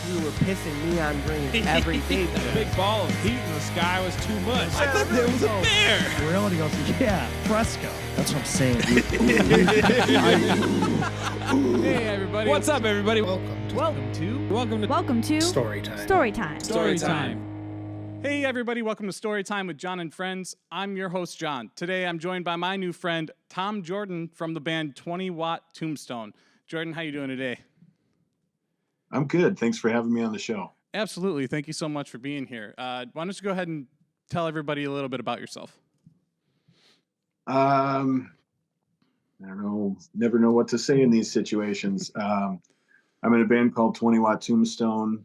we were pissing neon green every day. The big ball of heat in the sky was too much. I thought there was a bear. Reality goes, yeah, fresco. That's what I'm saying. Hey, everybody. What's up, everybody? Welcome to StouryTime. StouryTime. Hey, everybody. Welcome to StouryTime with John and Friends. I'm your host, John. Today, I'm joined by my new friend, Tom Jordan from the band 20 Watt Tombstone. Jordan, how you doing today? I'm good. Thanks for having me on the show. Absolutely. Thank you so much for being here. Why don't you go ahead and tell everybody a little bit about yourself? I don't know. Never know what to say in these situations. I'm in a band called 20 Watt Tombstone.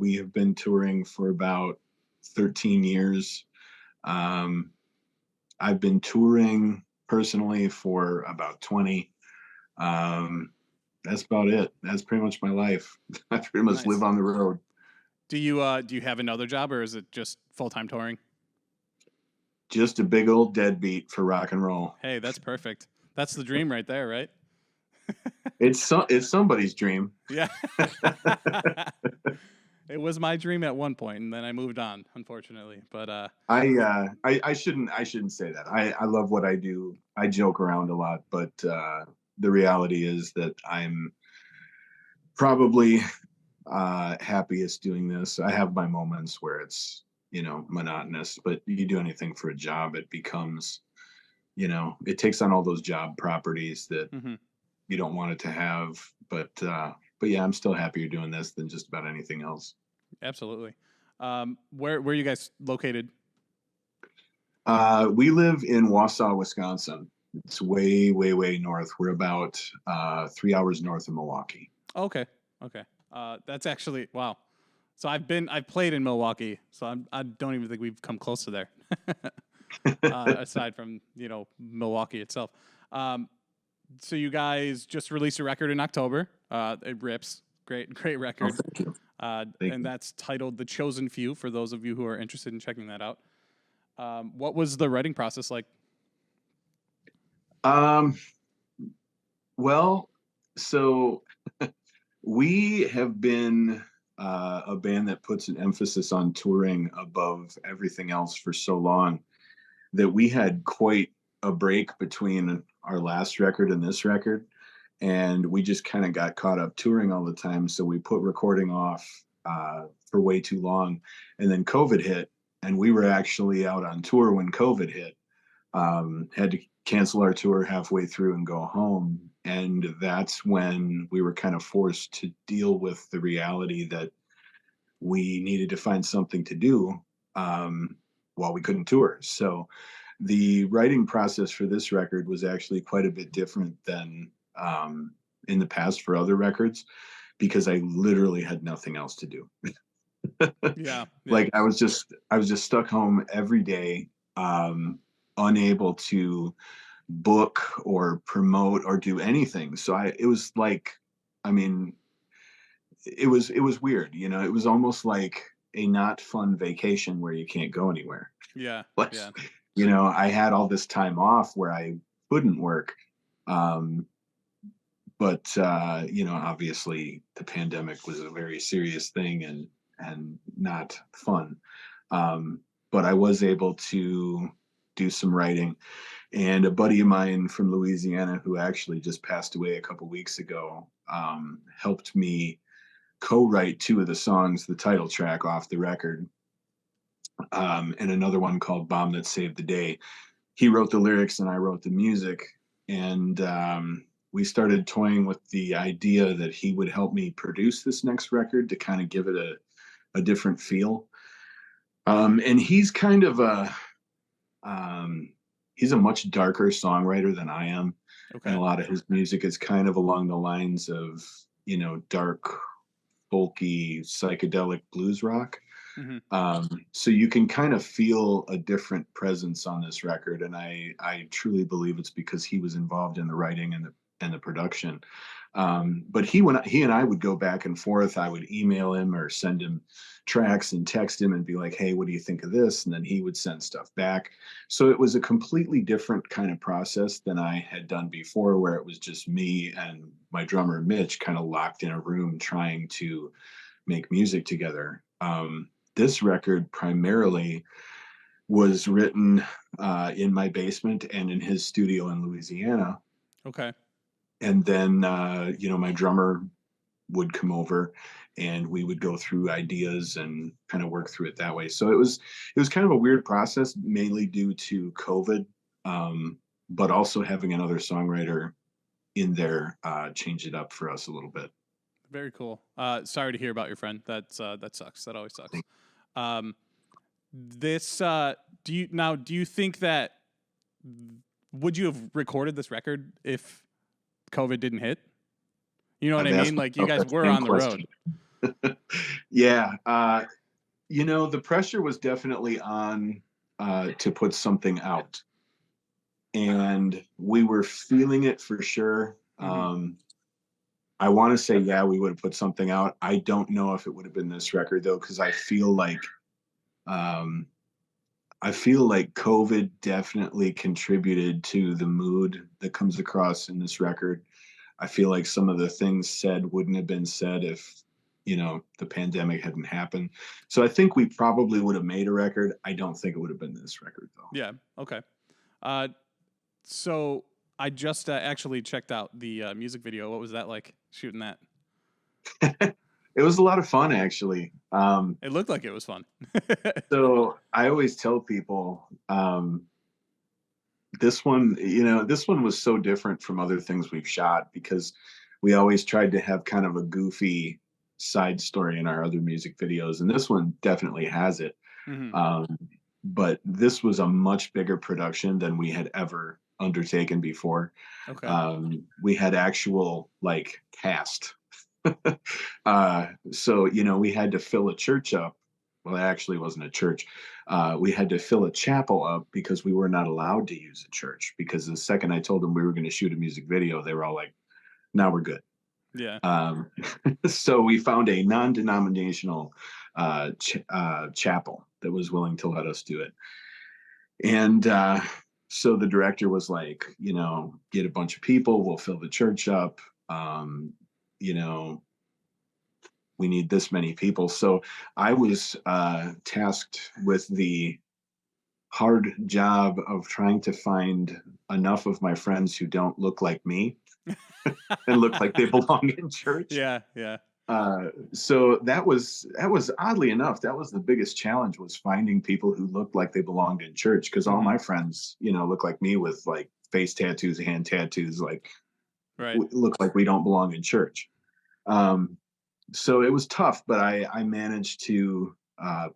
We have been touring for about 13 years. I've been touring personally for about 20. That's about it. That's pretty much my life. I pretty much live on the road. Do you have another job, or is it just full-time touring? Just a big old deadbeat for rock and roll. Hey, that's perfect. That's the dream right there, right? It's somebody's dream. Yeah. It was my dream at one point, and then I moved on, unfortunately. But I shouldn't say that. I love what I do. I joke around a lot, but the reality is that I'm probably happiest doing this. I have my moments where it's, monotonous, but you do anything for a job, it becomes, it takes on all those job properties that you don't want it to have. But yeah, I'm still happier doing this than just about anything else. Absolutely. Where are you guys located? We live in Wausau, Wisconsin. It's way, way, way north. We're about 3 hours north of Milwaukee. Okay. That's actually, wow. So I've played in Milwaukee, so I don't even think we've come close to there. Aside from, Milwaukee itself. So you guys just released a record in October. It rips. Great record. Oh, thank you. And that's titled The Chosen Few, for those of you who are interested in checking that out. What was the writing process like? Well, so we have been a band that puts an emphasis on touring above everything else for so long that we had quite a break between our last record and this record. And we just kind of got caught up touring all the time. So we put recording off for way too long. And then COVID hit, and we were actually out on tour when COVID hit. Had to cancel our tour halfway through and go home. And that's when we were kind of forced to deal with the reality that we needed to find something to do while we couldn't tour. So the writing process for this record was actually quite a bit different than in the past for other records, because I literally had nothing else to do. Yeah. Like I was just stuck home every day, unable to book or promote or do anything. So it was weird. It was almost like a not fun vacation where you can't go anywhere. Yeah. Like, yeah. I had all this time off where I couldn't work. But obviously the pandemic was a very serious thing and not fun. But I was able to do some writing, and a buddy of mine from Louisiana, who actually just passed away a couple weeks ago, helped me co-write two of the songs, the title track off the record, and another one called Bomb That Saved the Day. He wrote the lyrics and I wrote the music, and we started toying with the idea that he would help me produce this next record to kind of give it a different feel. And he's kind of he's a much darker songwriter than I am. Okay. And a lot of his music is kind of along the lines of, dark, folky, psychedelic blues rock. So you can kind of feel a different presence on this record. And I truly believe it's because he was involved in the writing and the production. But he and I would go back and forth. I would email him or send him tracks and text him and be like, hey, what do you think of this? And then he would send stuff back. So it was a completely different kind of process than I had done before, where it was just me and my drummer, Mitch, kind of locked in a room trying to make music together. This record primarily was written in my basement and in his studio in Louisiana. Okay. And then, my drummer would come over and we would go through ideas and kind of work through it that way. So it was kind of a weird process, mainly due to COVID, but also having another songwriter in there changed it up for us a little bit. Very cool. Sorry to hear about your friend. That sucks. That always sucks. Do you think that would you have recorded this record if COVID didn't hit? You know what I mean? Like you guys were on the road. Yeah. The pressure was definitely on to put something out. And we were feeling it for sure. Mm-hmm. I want to say, yeah, we would have put something out. I don't know if it would have been this record though, because I feel like COVID definitely contributed to the mood that comes across in this record. I feel like some of the things said wouldn't have been said if, the pandemic hadn't happened. So I think we probably would have made a record. I don't think it would have been this record though. Yeah. Okay. So I just actually checked out the music video. What was that like shooting that? It was a lot of fun, actually. It looked like it was fun. So I always tell people this one was so different from other things we've shot because we always tried to have kind of a goofy side story in our other music videos. And this one definitely has it. Mm-hmm. But this was a much bigger production than we had ever undertaken before. Okay. We had actual cast. So, we had to fill a church up. Well, it actually wasn't a church. We had to fill a chapel up because we were not allowed to use a church, because the second I told them we were going to shoot a music video, they were all like, now we're good. Yeah. So we found a non-denominational chapel that was willing to let us do it. And so the director was like, get a bunch of people, we'll fill the church up. We need this many people. So I was tasked with the hard job of trying to find enough of my friends who don't look like me and look like they belong in church. Yeah, yeah. So that was oddly enough, that was the biggest challenge, was finding people who looked like they belonged in church, because all my friends, look like me with face tattoos, hand tattoos, right. Look like we don't belong in church. So it was tough, but I managed to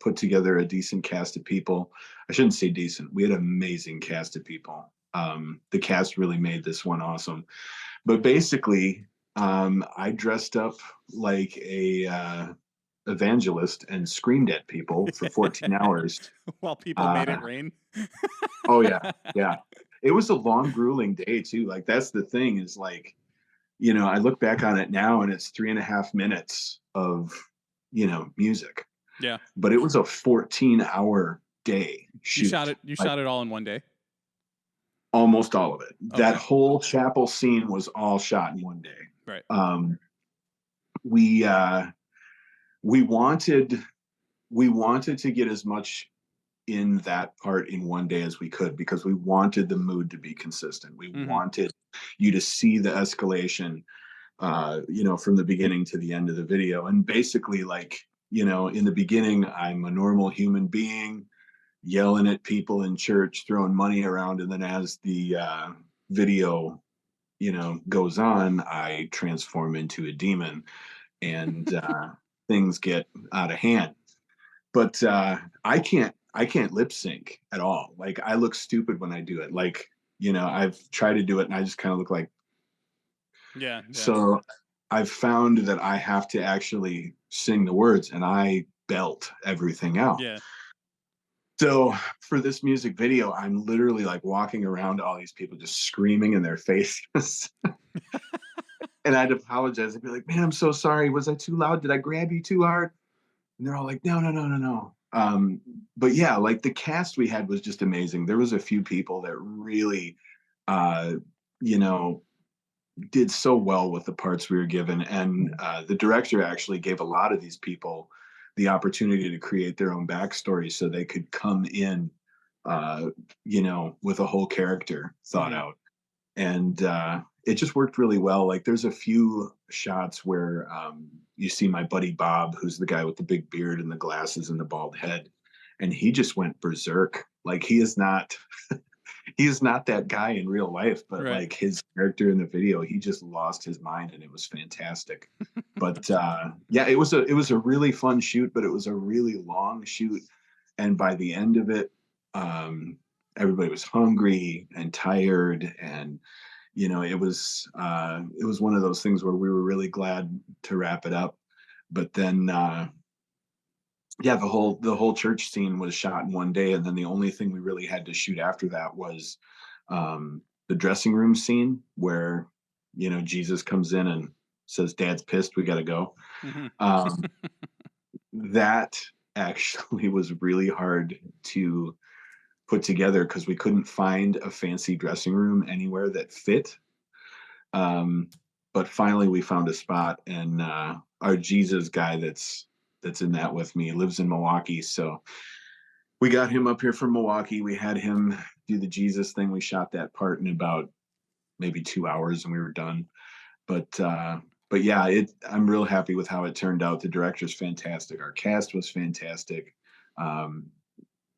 put together a decent cast of people. I shouldn't say decent. We had an amazing cast of people. The cast really made this one awesome. But basically, I dressed up like a evangelist and screamed at people for 14 hours. While people made it rain. Oh, yeah. Yeah. It was a long, grueling day, too. That's the thing is I look back on it now and it's 3.5 minutes of, music. Yeah. But it was a 14-hour day shoot. You shot it all in one day? Almost all of it. Okay. That whole chapel scene was all shot in one day. Right. We wanted to get as much in that part in one day as we could, because we wanted the mood to be consistent. We wanted you to see the escalation, from the beginning to the end of the video. And basically, in the beginning, I'm a normal human being yelling at people in church, throwing money around. And then as the video, goes on, I transform into a demon and things get out of hand. But I can't lip sync at all. I look stupid when I do it. I've tried to do it and I just kind of look like. Yeah. So I've found that I have to actually sing the words, and I belt everything out. Yeah. So for this music video, I'm literally walking around all these people just screaming in their faces. And I'd apologize. I'd be like, man, I'm so sorry. Was I too loud? Did I grab you too hard? And they're all like, no. But yeah, the cast we had was just amazing. There was a few people that really, did so well with the parts we were given, and the director actually gave a lot of these people the opportunity to create their own backstory so they could come in, with a whole character thought out. And it just worked really well. Like there's a few shots where you see my buddy Bob, who's the guy with the big beard and the glasses and the bald head, and he just went berserk. Like he is not that guy in real life, but Right. like his character in the video, he just lost his mind, and it was fantastic. But yeah, it was a really fun shoot, but it was a really long shoot, and by the end of it, everybody was hungry and tired, and it was one of those things where we were really glad to wrap it up. But then yeah, the whole church scene was shot in one day, and then the only thing we really had to shoot after that was the dressing room scene where Jesus comes in and says, "Dad's pissed, we got to go." That actually was really hard to put together because we couldn't find a fancy dressing room anywhere that fit. But finally we found a spot, and our Jesus guy that's in that with me lives in Milwaukee. So we got him up here from Milwaukee. We had him do the Jesus thing. We shot that part in about maybe 2 hours and we were done. But yeah, I'm real happy with how it turned out. The director's fantastic. Our cast was fantastic.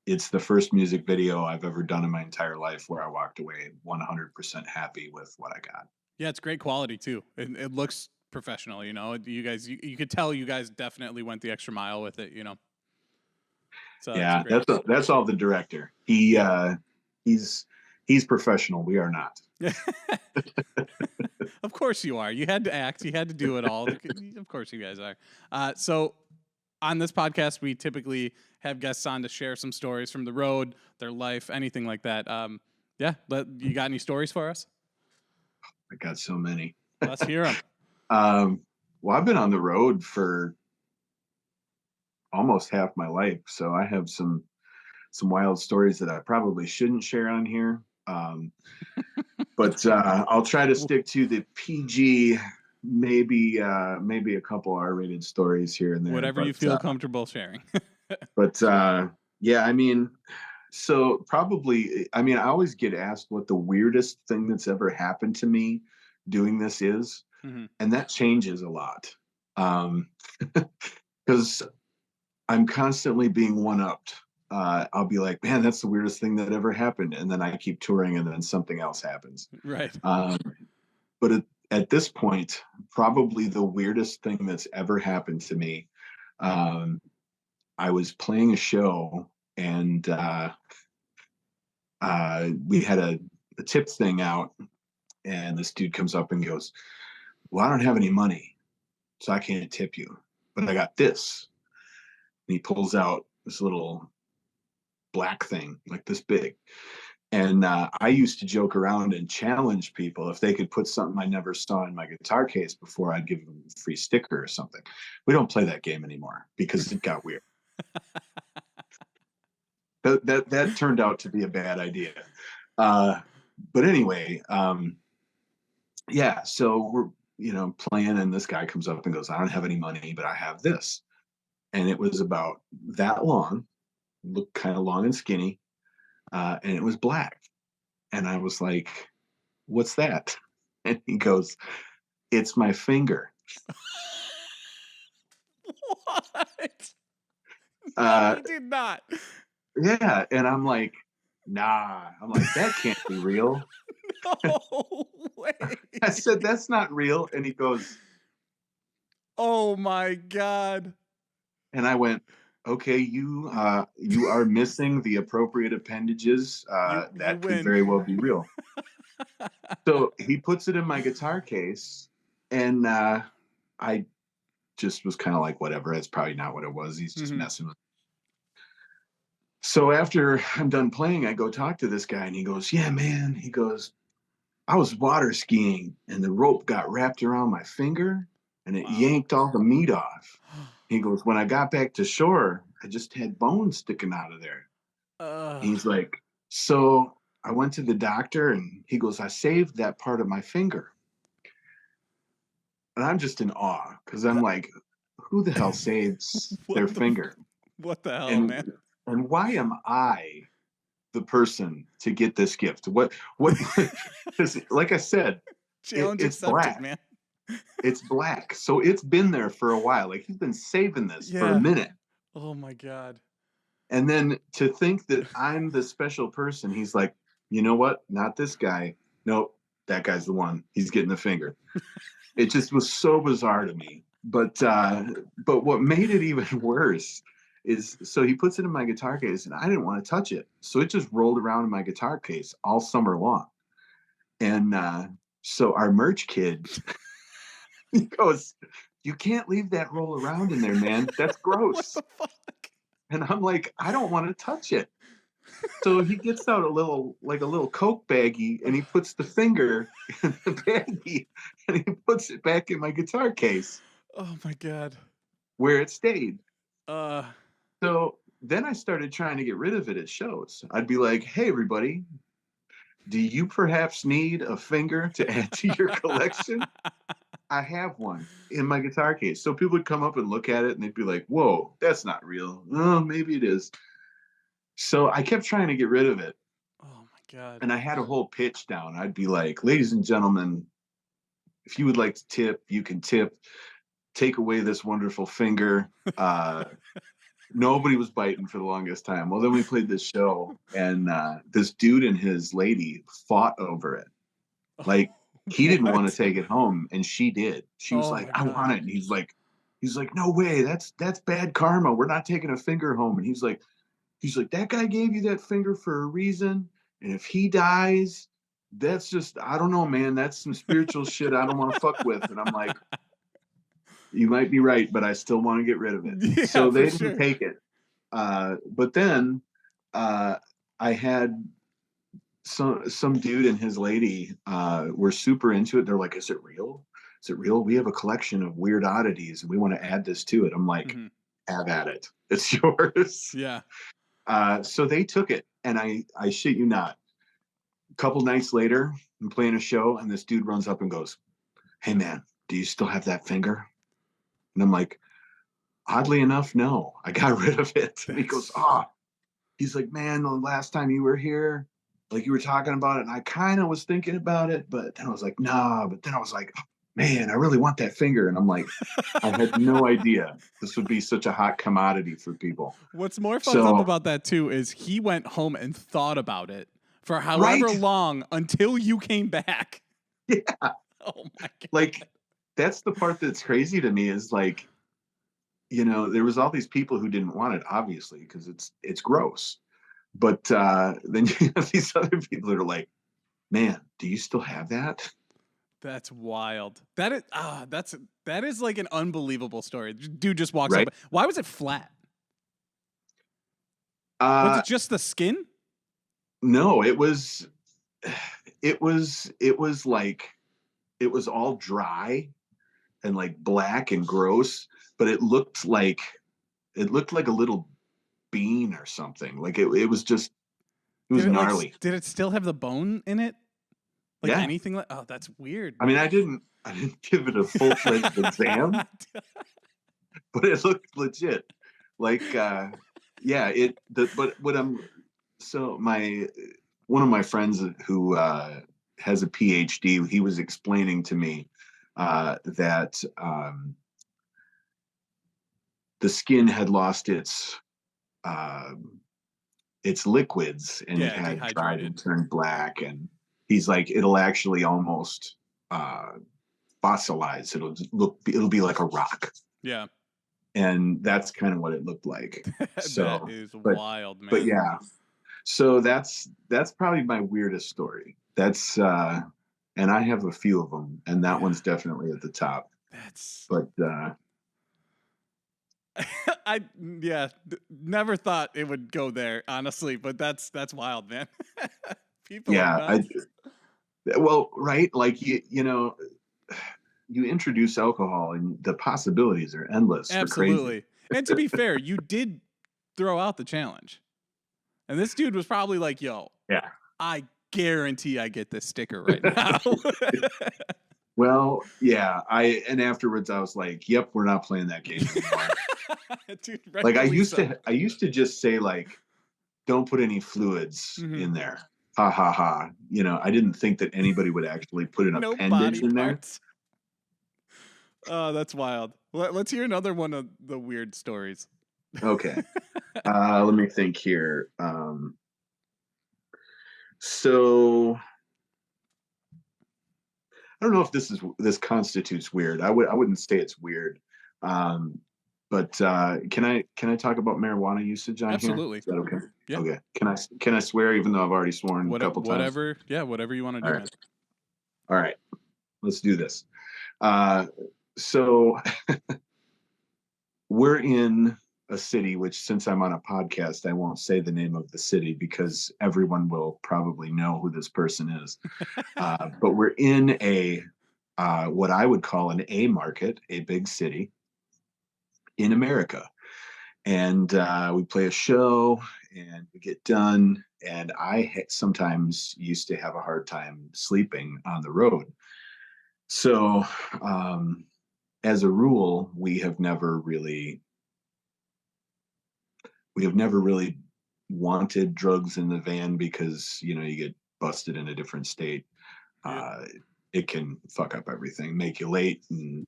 It's the first music video I've ever done in my entire life where I walked away 100% happy with what I got. Yeah, it's great quality too. It looks professional, you guys, you could tell you guys definitely went the extra mile with it, So yeah, that's all the director. He's professional. We are not. Of course you are. You had to act. You had to do it all. Of course you guys are. So on this podcast, we typically have guests on to share some stories from the road, their life, anything like that. Yeah, but you got any stories for us? I got so many. Let's hear them. Well, I've been on the road for almost half my life, so I have some wild stories that I probably shouldn't share on here. But I'll try to stick to the PG, maybe a couple R-rated stories here and there. Whatever you feel comfortable sharing. But yeah, I mean, so probably, I mean, I always get asked what the weirdest thing that's ever happened to me doing this is. And that changes a lot. Because I'm constantly being one-upped. I'll be like, man, that's the weirdest thing that ever happened. And then I keep touring and then something else happens. Right. But at this point, probably the weirdest thing that's ever happened to me, I was playing a show and we had a tip thing out, and this dude comes up and goes, "Well, I don't have any money, so I can't tip you, but I got this." And he pulls out this little black thing, like this big. And I used to joke around and challenge people if they could put something I never saw in my guitar case before, I'd give them a free sticker or something. We don't play that game anymore because it got weird. That turned out to be a bad idea. But anyway, yeah, so we're playing, and this guy comes up and goes, "I don't have any money, but I have this." And it was about that long, looked kind of long and skinny, and it was black. And I was like, "What's that?" And he goes, "It's my finger." What? No, he did not. Yeah, and I'm like, "Nah." I'm like, "That can't be real." No way. I said, "That's not real." And he goes, "Oh my God." and I went, "Okay, you are missing the appropriate appendages. That could win. very well be real." So he puts it in my guitar case, and I just was kind of like, whatever, that's probably not what it was. He's just messing with me. So after I'm done playing, I go talk to this guy, and he goes, "Yeah, man." He goes, "I was water skiing, and the rope got wrapped around my finger, and it yanked all the meat off." He goes, "When I got back to shore, I just had bones sticking out of there." He's like, "So I went to the doctor," and he goes, "I saved that part of my finger." and I'm just in awe because I'm like, who the hell saves their finger? What the hell, And man? and why am I the person to get this gift? What? 'Cause like I said, Challenge it's accepted, black. man. It's black, so it's been there for a while. Like he's been saving this for a Yeah. minute. Oh my God. And then to think that I'm the special person, he's like, you know what? Not this guy. Nope, that guy's the one. He's getting the finger. It just was so bizarre to me. But what made it even worse is so he puts it in my guitar case and I didn't want to touch it. So it just rolled around in my guitar case all summer long. And so our merch kid, he goes, you can't leave that roll around in there, man. That's gross. What the fuck? And I'm like, I don't want to touch it. So he gets out a little Coke baggie and he puts the finger in the baggie and he puts it back in my guitar case Oh my God. where it stayed. Uh, So then I started trying to get rid of it at shows. I'd be like, hey, everybody, do you perhaps need a finger to add to your collection? I have one in my guitar case. So people would come up and look at it and they'd be like, whoa, that's not real. Oh, maybe it is. So I kept trying to get rid of it. oh my God. And I had a whole pitch down. I'd be like, ladies and gentlemen, if you would like to tip, you can tip. Take away this wonderful finger. Nobody was biting for the longest time. Well, then we played this show, and this dude and his lady fought over it. Like he didn't want to take it home, and she did. She was Oh like, my "I God. want it," and he's like, "No way. That's bad karma. We're not taking a finger home." And he's like, "That guy gave you that finger for a reason, and if he dies, that's just I don't know, man. That's some spiritual shit I don't want to fuck with." And I'm like, you might be right, but I still want to get rid of it. Yeah, So they for didn't sure. take it. But then I had some dude and his lady were super into it. They're like, "Is it real? Is it real? We have a collection of weird oddities, and we want to add this to it." I'm like, Mhm. "Have at it. It's yours." Yeah. So they took it, and I shit you not. A couple nights later, I'm playing a show, and this dude runs up and goes, "Hey man, do you still have that finger?" And I'm like, oddly enough, no, I got rid of it. And he goes, he's like, man, the last time you were here, like you were talking about it, and I kind of was thinking about it, but then I was like, nah, but then I was like, man, I really want that finger. And I'm like, I had no idea this would be such a hot commodity for people. What's more fucked up So, about that too is he went home and thought about it for however right? long until you came back. Yeah. Oh my God. Like, that's the part that's crazy to me is like, there was all these people who didn't want it, obviously, because it's gross. But then you have these other people that are like, man, do you still have that? That's wild. That is like an unbelievable story. Dude just walks Right. up. Why was it flat? Was it just the skin? No, it was like it was all dry and like black and gross, but it looked like a little bean or something. Like it was gnarly. Did it still have the bone in it? Like Yeah. anything like? Oh, that's weird. I mean, I didn't give it a full-fledged exam, but it looked legit. Like one of my friends who has a PhD, he was explaining to me that the skin had lost its liquids and it had dried dehydrated. and turned black, and he's like, it'll actually almost fossilize. It'll be like a rock. Yeah. And that's kind of what it looked like. So, that is wild, man. But yeah, so that's probably my weirdest story. That's and I have a few of them, and that one's definitely at the top. But never thought it would go there, honestly. But that's wild, man. People yeah, are nuts. well, right, like you introduce alcohol and the possibilities are endless. Absolutely. And to be fair, you did throw out the challenge. And this dude was probably like, yo, yeah, I guarantee I get this sticker right now. Well, yeah, and afterwards I was like, "Yep, we're not playing that game anymore." Dude, Like I rightfully used so. to, I used to just say like, "Don't put any fluids Mhm. in there." Ha ha ha. You know, I didn't think that anybody would actually put an No appendage body in there. parts. Oh, that's wild. Let's hear another one of the weird stories. Okay. Let me think here. So I don't know if this constitutes weird. I wouldn't say it's weird. Um, but can I talk about marijuana usage on here? Absolutely. Is that okay? Yeah. Okay. Can I swear even though I've already sworn a couple times? Whatever. Yeah, whatever you want to All do, right. man. All right. Let's do this. Uh, so we're in a city, which since I'm on a podcast, I won't say the name of the city because everyone will probably know who this person is. But we're in a what I would call an A market, a big city in America. And we play a show and we get done. And sometimes used to have a hard time sleeping on the road. So, as a rule, we have never really wanted drugs in the van because you get busted in a different state. Yeah. It can fuck up everything, make you late, and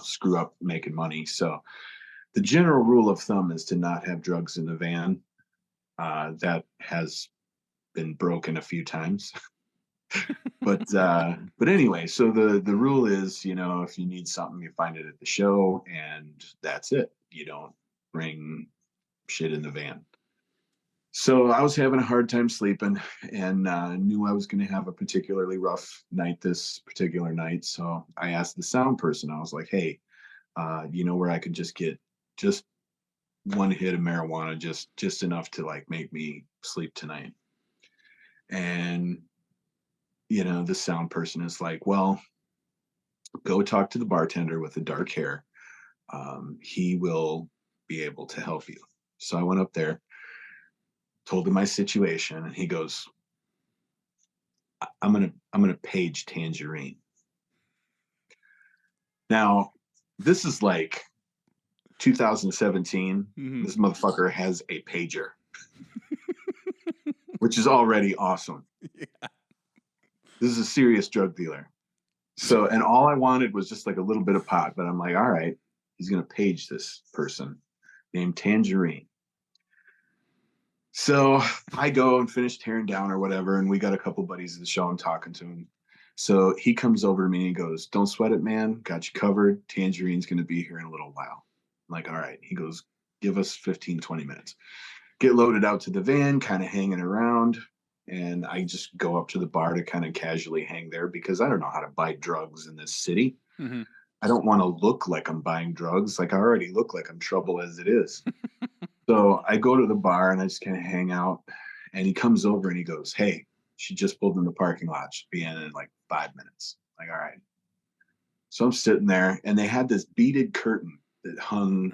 screw up making money. So the general rule of thumb is to not have drugs in the van. That has been broken a few times. But anyway, so the rule is, if you need something, you find it at the show, and that's it. You don't bring shit in the van. So I was having a hard time sleeping, and knew I was going to have a particularly rough night this particular night. So I asked the sound person. I was like, "Hey, where I could just get just one hit of marijuana, just enough to like make me sleep tonight?" And the sound person is like, "Well, go talk to the bartender with the dark hair. He will be able to help you." So I went up there, told him my situation, and he goes, I'm gonna page Tangerine." Now, this is like 2017. Mhm. This motherfucker has a pager, which is already awesome. Yeah. This is a serious drug dealer. So, and all I wanted was just like a little bit of pot, but I'm like, all right, he's gonna page this person named Tangerine. So I go and finish tearing down or whatever, and we got a couple buddies at the show. I'm talking to him. So he comes over to me and he goes, "Don't sweat it, man. Got you covered. Tangerine's going to be here in a little while." I'm like, "All right." He goes, "Give us 15, 20 minutes." Get loaded out to the van, kind of hanging around. And I just go up to the bar to kind of casually hang there because I don't know how to buy drugs in this city. Mhm. I don't want to look like I'm buying drugs. Like I already look like I'm trouble as it is. So I go to the bar and I just kind of hang out. And he comes over and he goes, "Hey, she just pulled in the parking lot. She'll be in like 5 minutes." Like, all right. So I'm sitting there and they had this beaded curtain that hung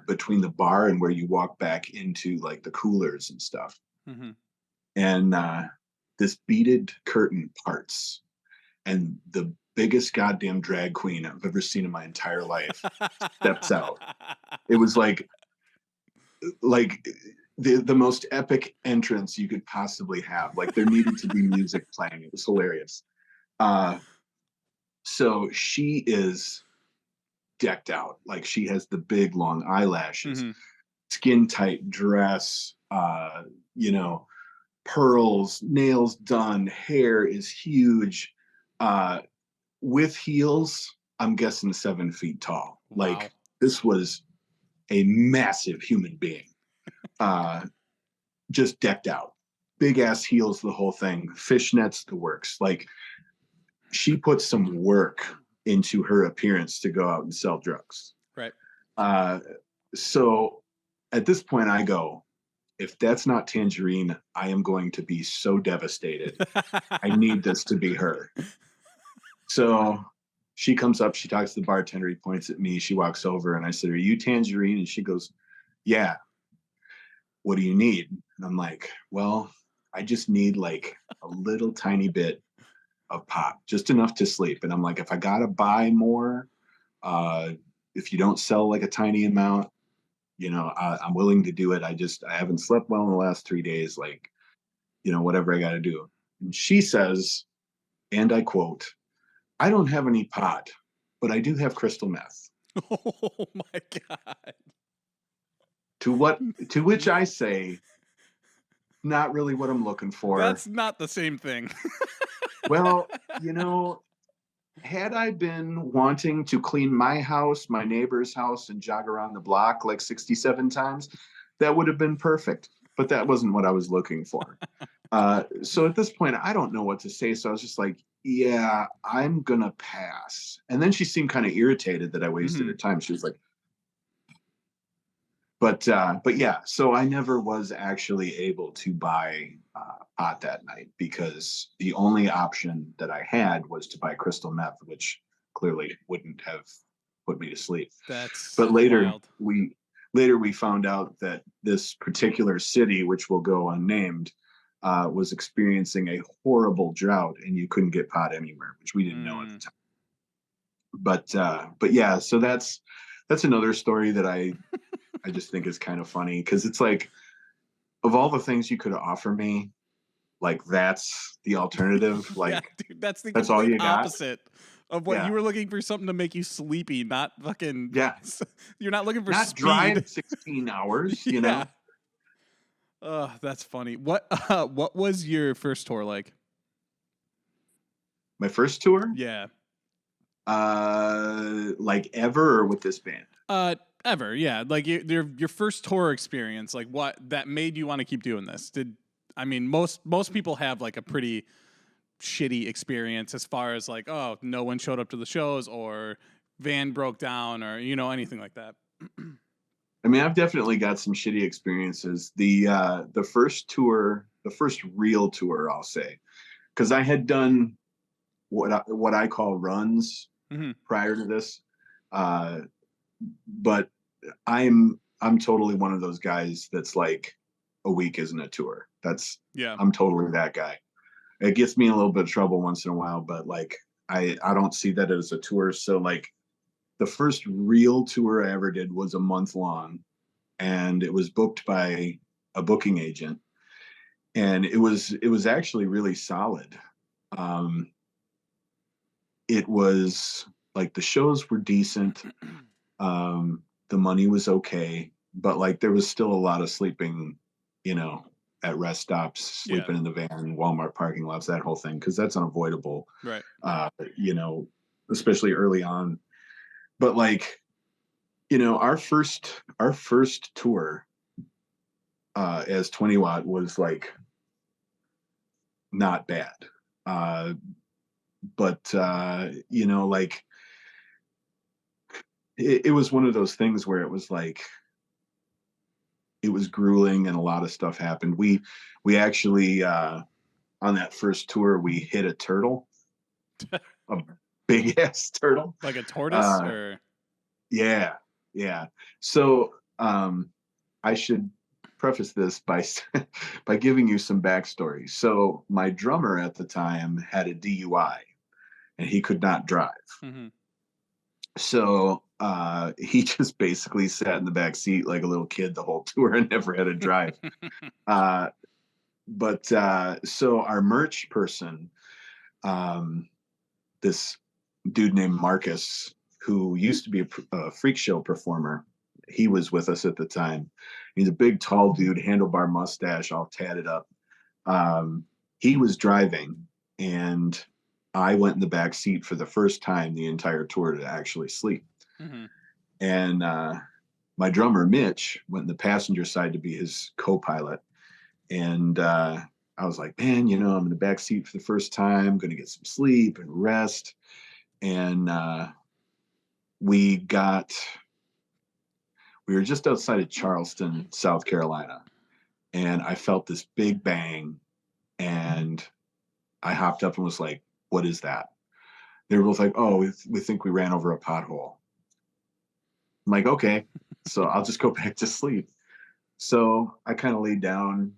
between the bar and where you walk back into like the coolers and stuff. Mhm. And this beaded curtain parts. And the biggest goddamn drag queen I've ever seen in my entire life steps out. It was like the most epic entrance you could possibly have. Like there needed to be music playing. It was hilarious. Uh, so she is decked out. Like she has the big long eyelashes, Mhm. skin tight dress, pearls, nails done, hair is huge. Uh, with heels, I'm guessing 7 feet tall. Wow. Like this was a massive human being. Just decked out, big ass heels, the whole thing, fishnets, the works. Like she put some work into her appearance to go out and sell drugs. Right. So at this point, I go, if that's not Tangerine, I am going to be so devastated. I need this to be her. So she comes up, she talks to the bartender, he points at me, she walks over, and I said, "Are you Tangerine?" And she goes, "Yeah. What do you need?" And I'm like, "Well, I just need like a little tiny bit of pot, just enough to sleep. And I'm like, if I gotta buy more, if you don't sell like a tiny amount, I'm willing to do it. I haven't slept well in the last 3 days. Like, whatever I got to do. And she says, and I quote, I don't have any pot, but I do have crystal meth. Oh my God. To which I say, not really what I'm looking for. That's not the same thing. Well, had I been wanting to clean my house, my neighbor's house, and jog around the block like 67 times, that would have been perfect. But that wasn't what I was looking for. So at this point, I don't know what to say. So I was just like, yeah, I'm going to pass. And then she seemed kind of irritated that I wasted her time. She was like, but yeah, so I never was actually able to buy pot that night because the only option that I had was to buy crystal meth, which clearly wouldn't have put me to sleep. But later we found out that this particular city, which will go unnamed, was experiencing a horrible drought, and you couldn't get pot anywhere, which we didn't know at the time. But yeah, so that's another story that I just think is kind of funny because it's like, of all the things you could offer me, like that's the alternative. Like, yeah, dude, that's the that's all you got? opposite of what you were looking for, something to make you sleepy, not fucking. Yeah, you're not looking for not speed. drive 16 hours. You know. Oh, that's funny. What was your first tour like? My first tour? Yeah. Like ever or with this band? Ever, yeah. Like your first tour experience, like what that made you want to keep doing this? Most people have like a pretty shitty experience as far as like, oh, no one showed up to the shows or van broke down or anything like that. I mean, I've definitely got some shitty experiences. The first tour, the first real tour, I'll say, because I had done what I call runs prior to this, but I'm totally one of those guys that's like, a week isn't a tour. I'm totally that guy. It gets me in a little bit of trouble once in a while, but like I don't see that as a tour. So like the first real tour I ever did was a month long, and it was booked by a booking agent, and it was actually really solid. It was like the shows were decent. The money was okay, but like there was still a lot of sleeping, at rest stops, sleeping in the van, Walmart parking lots, that whole thing, because that's unavoidable. Right. Especially early on. But like, our first tour as 20 Watt was like not bad. But like it was one of those things where it was like, it was grueling and a lot of stuff happened. We actually on that first tour we hit a turtle, a big ass turtle, like a tortoise, or yeah. So I should preface this by giving you some backstory. So my drummer at the time had a DUI, and he could not drive. So he just basically sat in the back seat like a little kid the whole tour and never had to drive. But so our merch person, this dude named Marcus, who used to be a freak show performer, he was with us at the time. He's a big, tall dude, handlebar mustache, all tatted up. He was driving, and I went in the back seat for the first time the entire tour to actually sleep. And my drummer, Mitch, went in the passenger side to be his co-pilot. And I was like, man, I'm in the back seat for the first time, going to get some sleep and rest. And we were just outside of Charleston, South Carolina. And I felt this big bang. And I hopped up and was like, what is that? They were both like, oh, we think we ran over a pothole. I'm like, okay, so I'll just go back to sleep. So I kind of laid down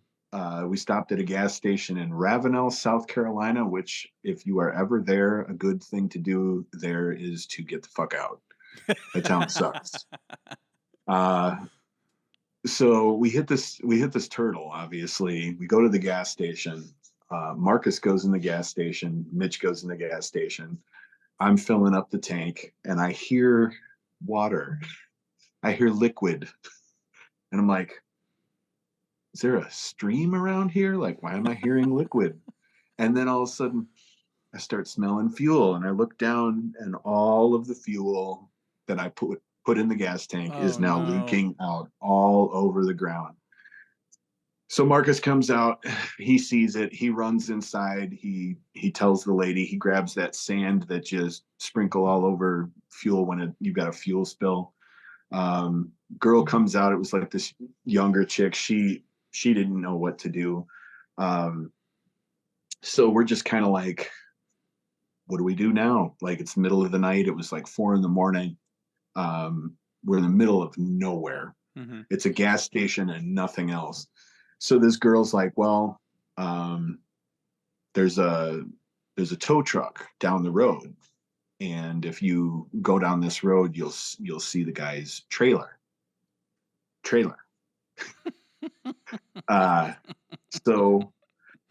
we stopped at a gas station in Ravenel, South Carolina, which, if you are ever there, a good thing to do there is to get the fuck out. The town sucks. So we hit this turtle. Obviously, we go to the gas station. Marcus goes in the gas station. Mitch goes in the gas station. I'm filling up the tank, and I hear water. I hear liquid, and I'm like, is there a stream around here? Like, why am I hearing liquid? And then all of a sudden, I start smelling fuel, and I look down, and all of the fuel that I put in the gas tank is now leaking out all over the ground. So Marcus comes out, he sees it, he runs inside, he tells the lady, he grabs that sand that just sprinkle all over fuel when you've got a fuel spill. Girl comes out, it was like this younger chick, she didn't know what to do. So we're just kind of like, what do we do now? Like, it's the middle of the night, it was like 4 a.m. We're in the middle of nowhere. Mm-hmm. It's a gas station and nothing else. So this girl's like, well, there's a tow truck down the road, and if you go down this road, you'll see the guy's trailer. So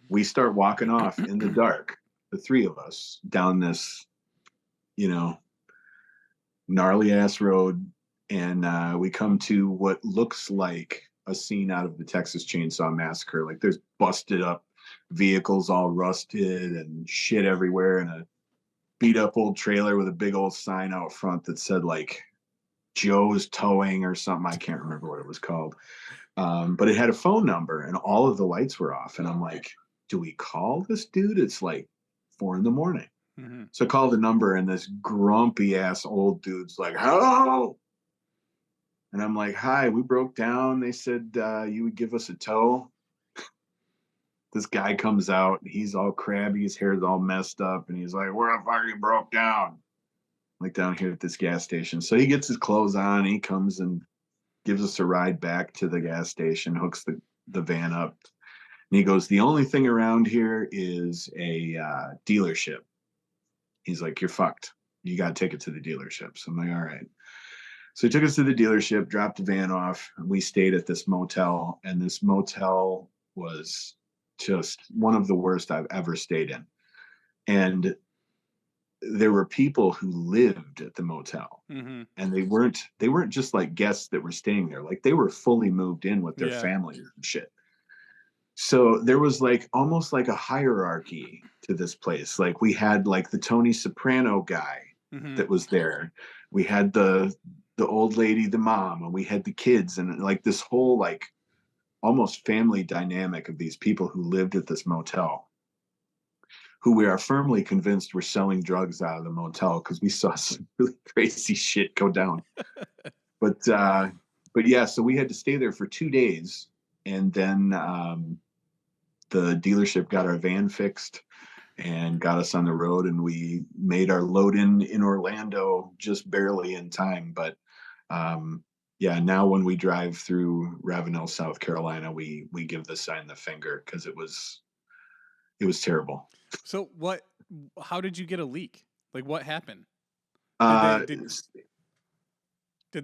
we start walking off in the dark, the three of us, down this, gnarly ass road. And we come to what looks like a scene out of the Texas Chainsaw Massacre. Like, there's busted up vehicles, all rusted and shit everywhere, and a beat up old trailer with a big old sign out front that said like Joe's Towing or something. I can't remember what it was called. But it had a phone number and all of the lights were off. And I'm like, do we call this dude? It's like 4 a.m. Mm-hmm. So I call the number, and this grumpy ass old dude's like, hello. And I'm like, hi, we broke down. They said you would give us a tow. This guy comes out. He's all crabby. His hair's all messed up. And he's like, where the fuck you broke down? Like, down here at this gas station. So he gets his clothes on. He comes and gives us a ride back to the gas station, hooks the van up. And he goes, the only thing around here is a dealership. He's like, you're fucked. You got to take it to the dealership. So I'm like, all right. So he took us to the dealership, dropped the van off. We stayed at this motel, and this motel was just one of the worst I've ever stayed in. And there were people who lived at the motel, mm-hmm. and they weren't just like guests that were staying there. Like, they were fully moved in with their families and shit. So there was like almost like a hierarchy to this place. Like, we had like the Tony Soprano guy mm-hmm. that was there. We had the old lady, the mom, and we had the kids, and like this whole like almost family dynamic of these people who lived at this motel, who we are firmly convinced were selling drugs out of the motel, because we saw some really crazy shit go down. But yeah, so we had to stay there for 2 days, and then the dealership got our van fixed and got us on the road, and we made our load in Orlando just barely in time. But now when we drive through Ravenel, South Carolina, we give the sign the finger, because it was terrible. So how did you get a leak? Like, what happened? Did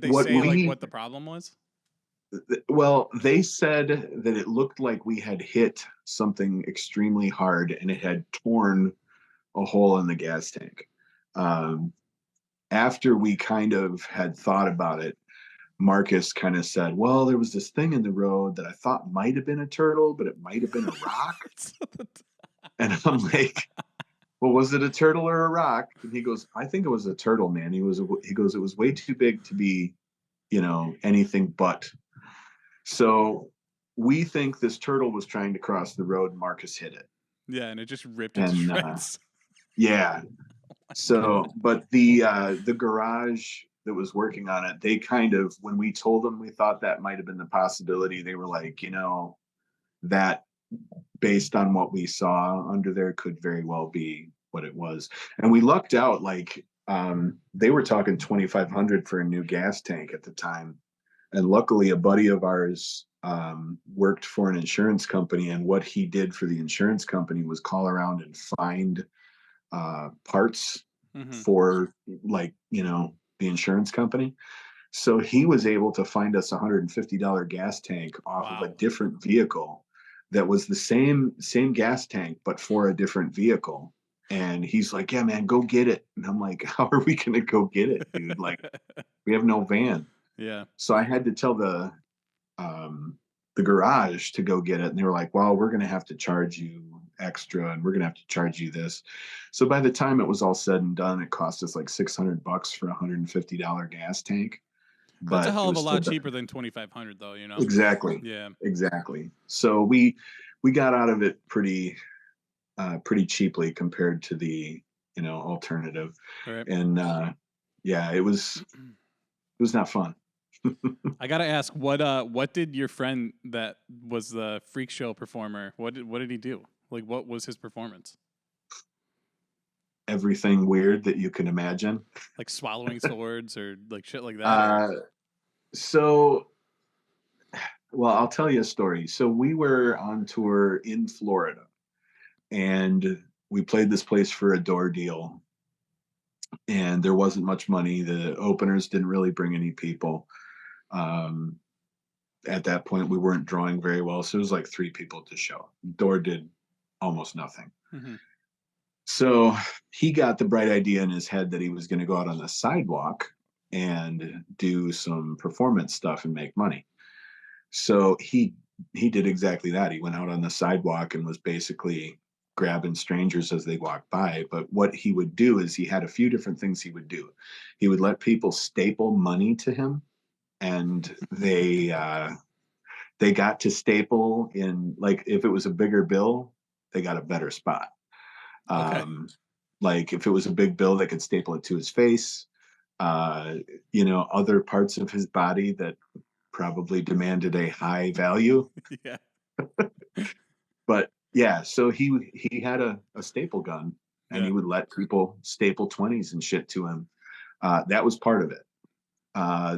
they say like what the problem was? Well, they said that it looked like we had hit something extremely hard, and it had torn a hole in the gas tank. After we kind of had thought about it, Marcus kind of said, well, there was this thing in the road that I thought might have been a turtle, but it might have been a rock. And I'm like, well, was it a turtle or a rock? And he goes, I think it was a turtle, man. He goes, it was way too big to be, anything but. So we think this turtle was trying to cross the road, and Marcus hit it. Yeah, and it just ripped it to shreds. Yeah. So, but the garage that was working on it, they kind of, when we told them we thought that might have been the possibility, they were like, that based on what we saw under there could very well be what it was. And we lucked out, like, they were talking $2,500 for a new gas tank at the time. And luckily a buddy of ours worked for an insurance company, and what he did for the insurance company was call around and find parts for, like, the insurance company. So he was able to find us $150 gas tank off of a different vehicle that was the same gas tank, but for a different vehicle. And he's like, yeah, man, go get it. And I'm like, how are we going to go get it, dude? Like, we have no van. Yeah. So I had to tell the garage to go get it. And they were like, well, we're going to have to charge you extra, and we're going to have to charge you this. So by the time it was all said and done, it cost us like $600 for a $150 gas tank. That's But a hell of a lot still cheaper than $2,500, though, you know? Exactly. Yeah. Exactly. So we got out of it pretty cheaply compared to the, alternative. Right. And yeah, it was not fun. I gotta ask, what did your friend that was the freak show performer, what did he do? Like, what was his performance? Everything weird that you can imagine. Like swallowing swords or like shit like that? So, well, I'll tell you a story. So we were on tour in Florida, and we played this place for a door deal, and there wasn't much money. The openers didn't really bring any people. At that point, we weren't drawing very well, so it was like 3 people to show. Door did almost nothing. So he got the bright idea in his head that he was going to go out on the sidewalk and do some performance stuff and make money. So he did exactly that. He went out on the sidewalk and was basically grabbing strangers as they walked by. But what he would do is he had a few different things he would do. He would let people staple money to him, and they got to staple in, like, if it was a bigger bill, they got a better spot. Like if it was a big bill, they could staple it to his face. Other parts of his body that probably demanded a high value. Yeah. But yeah, so he had a staple gun, and he would let people staple 20s and shit to him. That was part of it.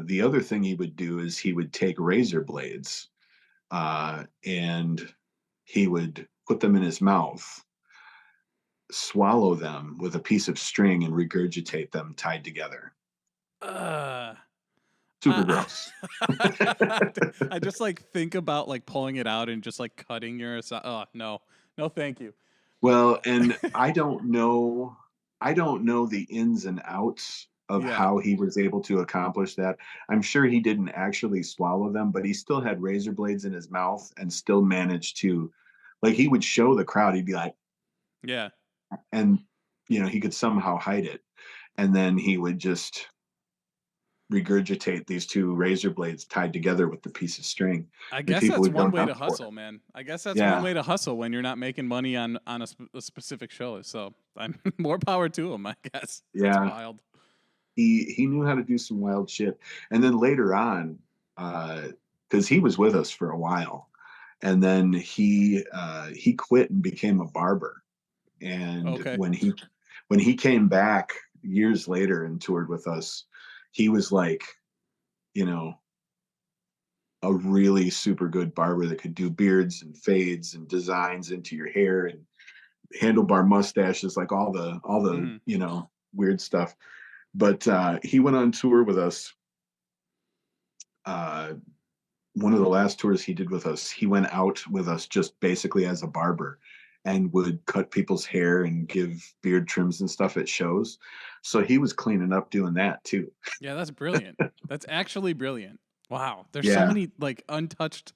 The other thing he would do is he would take razor blades, and he would put them in his mouth, swallow them with a piece of string, and regurgitate them tied together. Super gross. I just like think about like pulling it out and just like cutting your no thank you. Well, and I don't know the ins and outs of how he was able to accomplish that. I'm sure he didn't actually swallow them, but he still had razor blades in his mouth and still managed to, like, he would show the crowd, he'd be like, yeah. And, he could somehow hide it. And then he would just regurgitate these 2 razor blades tied together with the piece of string. I guess that's one way to hustle, man. I guess that's one way to hustle when you're not making money on a specific show. So I'm more power to him, I guess. Yeah. That's wild. He knew how to do some wild shit. And then later on, because he was with us for a while, and then he quit and became a barber. And when he came back years later and toured with us, he was like, a really super good barber that could do beards and fades and designs into your hair and handlebar mustaches, like all the weird stuff. But he went on tour with us. One of the last tours he did with us, he went out with us just basically as a barber, and would cut people's hair and give beard trims and stuff at shows. So he was cleaning up doing that too. Yeah, that's brilliant. That's actually brilliant. Wow. There's so many like untouched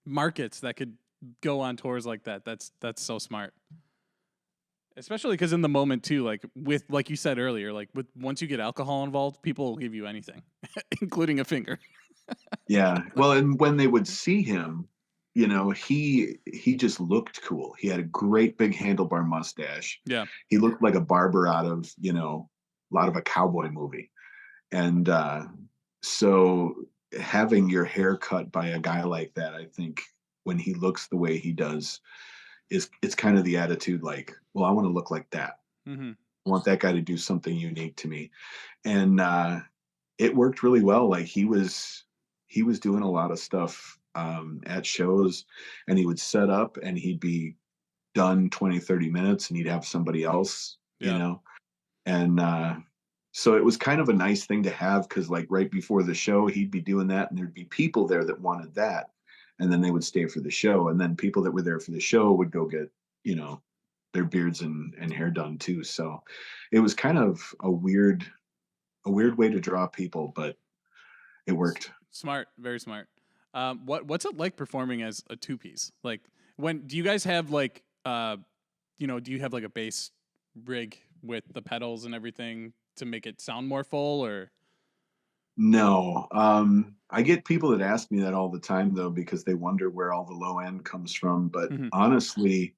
markets that could go on tours like that. That's so smart. Especially because in the moment too, like you said earlier, once you get alcohol involved, people will give you anything, including a finger. Yeah. Well, and when they would see him, he just looked cool. He had a great big handlebar mustache. Yeah. He looked like a barber out of, a lot of a cowboy movie. And so having your hair cut by a guy like that, I think when he looks the way he does, it's kind of the attitude like, well, I want to look like that. I want that guy to do something unique to me. And it worked really well. Like he was doing a lot of stuff at shows, and he would set up and he'd be done 20-30 minutes, and he'd have somebody else, Yeah. And so it was kind of a nice thing to have, because like right before the show, he'd be doing that, and there'd be people there that wanted that, and then they would stay for the show, and then people that were there for the show would go get, their beards and hair done too. So it was kind of a weird way to draw people, but it worked. Smart, very smart. What's it like performing as a two-piece? Like, do you guys have like, do you have like a bass rig with the pedals and everything to make it sound more full, or? No. I get people that ask me that all the time though, because they wonder where all the low end comes from. But honestly,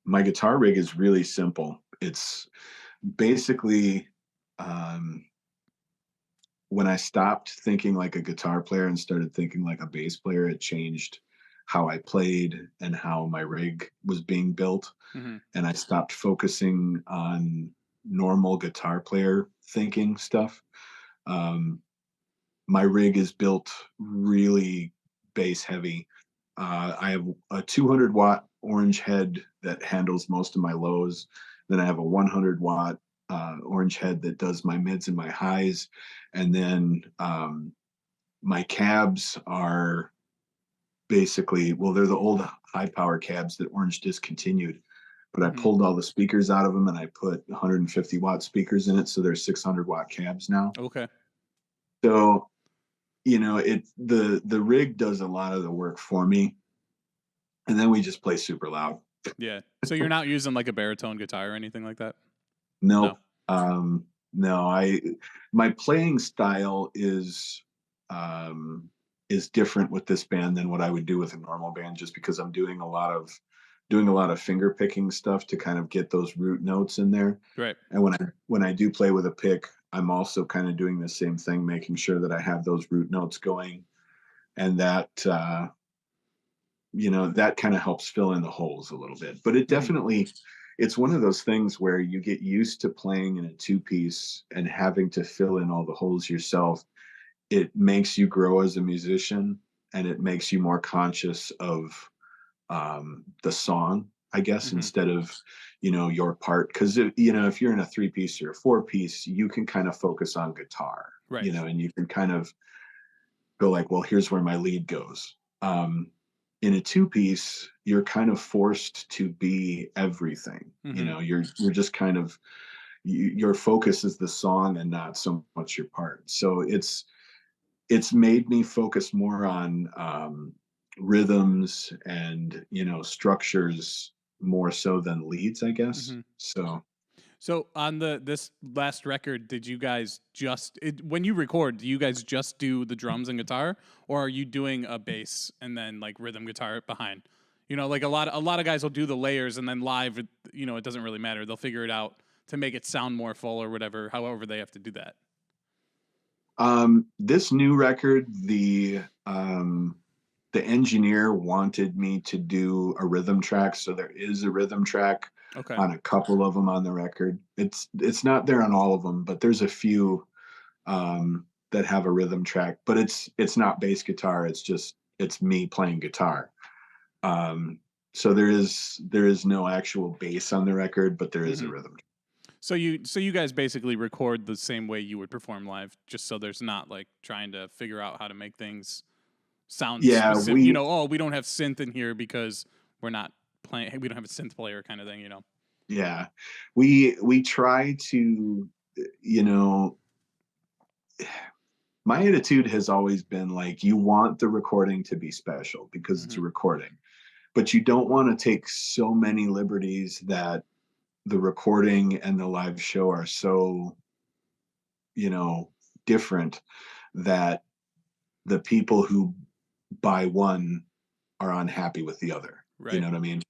my guitar rig is really simple. It's basically, when I stopped thinking like a guitar player and started thinking like a bass player, it changed how I played and how my rig was being built. And I stopped focusing on normal guitar player thinking stuff. My rig is built really bass heavy. I have a 200 watt orange head that handles most of my lows. Then I have a 100 watt orange head that does my mids and my highs. And then my cabs are basically, well, they're the old high power cabs that Orange discontinued, but I pulled all the speakers out of them and I put 150 watt speakers in it. So they're 600 watt cabs now. Okay. So, the rig does a lot of the work for me. And then we just play super loud. Yeah. So you're not using like a baritone guitar or anything like that? No. No, my playing style is different with this band than what I would do with a normal band, just because I'm doing a lot of finger picking stuff to kind of get those root notes in there. Right. And when I do play with a pick, I'm also kind of doing the same thing, making sure that I have those root notes going, and that that kind of helps fill in the holes a little bit. But it definitely, it's one of those things where you get used to playing in a two-piece and having to fill in all the holes yourself. It makes you grow as a musician, and it makes you more conscious of the song, I guess, instead of, your part. Because, if you're in a three-piece or a four-piece, you can kind of focus on guitar, right. And you can kind of go like, well, here's where my lead goes. In a two-piece, you're kind of forced to be everything. You're just kind of, your focus is the song and not so much your part. So it's made me focus more on rhythms and structures more so than leads, I guess. So on this last record, did you guys when you record, do you guys just do the drums and guitar, or are you doing a bass and then like rhythm guitar behind? Like a lot of guys will do the layers, and then live, it doesn't really matter. They'll figure it out to make it sound more full or whatever, however they have to do that. This new record, the engineer wanted me to do a rhythm track, so there is a rhythm track on a couple of them on the record. It's not there on all of them, but there's a few that have a rhythm track, but it's not bass guitar. It's me playing guitar. So there is no actual bass on the record, but there is a rhythm track. So you guys basically record the same way you would perform live, just so there's not like trying to figure out how to make things sound specific. We don't have synth in here because we're not playing. We don't have a synth player, kind of thing. Yeah, we try to, my attitude has always been like, you want the recording to be special because it's a recording, but you don't want to take so many liberties that the recording and the live show are so, different that the people who buy one are unhappy with the other. Right. You know what I mean?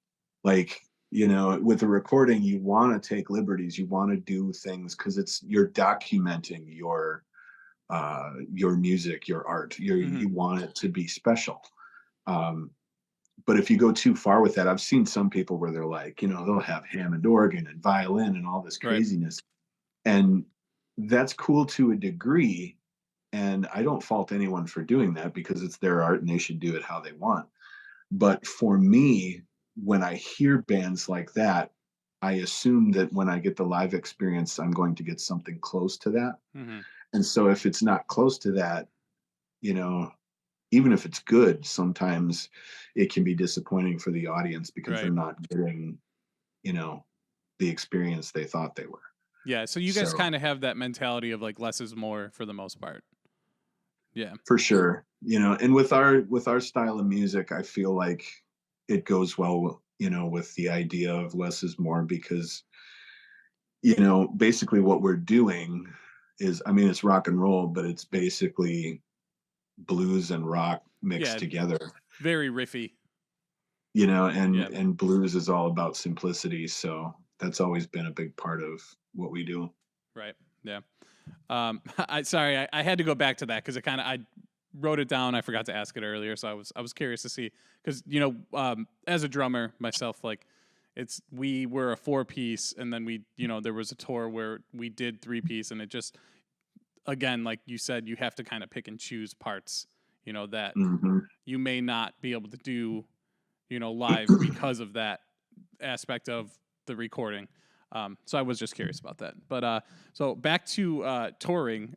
Like, with the recording, you want to take liberties. You want to do things because you're documenting your music, your art. You want it to be special. But if you go too far with that, I've seen some people where they're like, they'll have Hammond organ and violin and all this craziness. Right. And that's cool to a degree, And I don't fault anyone for doing that because it's their art and they should do it how they want. But for me, when I hear bands like that, I assume that when I get the live experience, I'm going to get something close to that. Mm-hmm. And so if it's not close to that, you know, even if it's good, sometimes it can be disappointing for the audience because they're Right. not getting, you know, the experience they thought they were. Yeah. So you guys So kind of have that mentality of like less is more for the most part. Yeah. for sure, you know, and with our style of music, I feel like it goes well, you know, with the idea of less is more because, you know, basically what we're doing is, I mean, it's rock and roll, but it's basically blues and rock mixed Yeah. together, Very riffy. you know, and Yeah. and blues is all about simplicity, so that's always been a big part of what we do. Right. Yeah. I had to go back to that because it kind of I wrote it down. I forgot to ask it earlier, so I was curious to see because as a drummer myself, like we were a 4-piece, and then there was a tour where we did 3-piece, and it just again, like you said, you have to kind of pick and choose parts, that Hmm. you may not be able to do, live because of that aspect of the recording. So I was just curious about that. But so back to touring.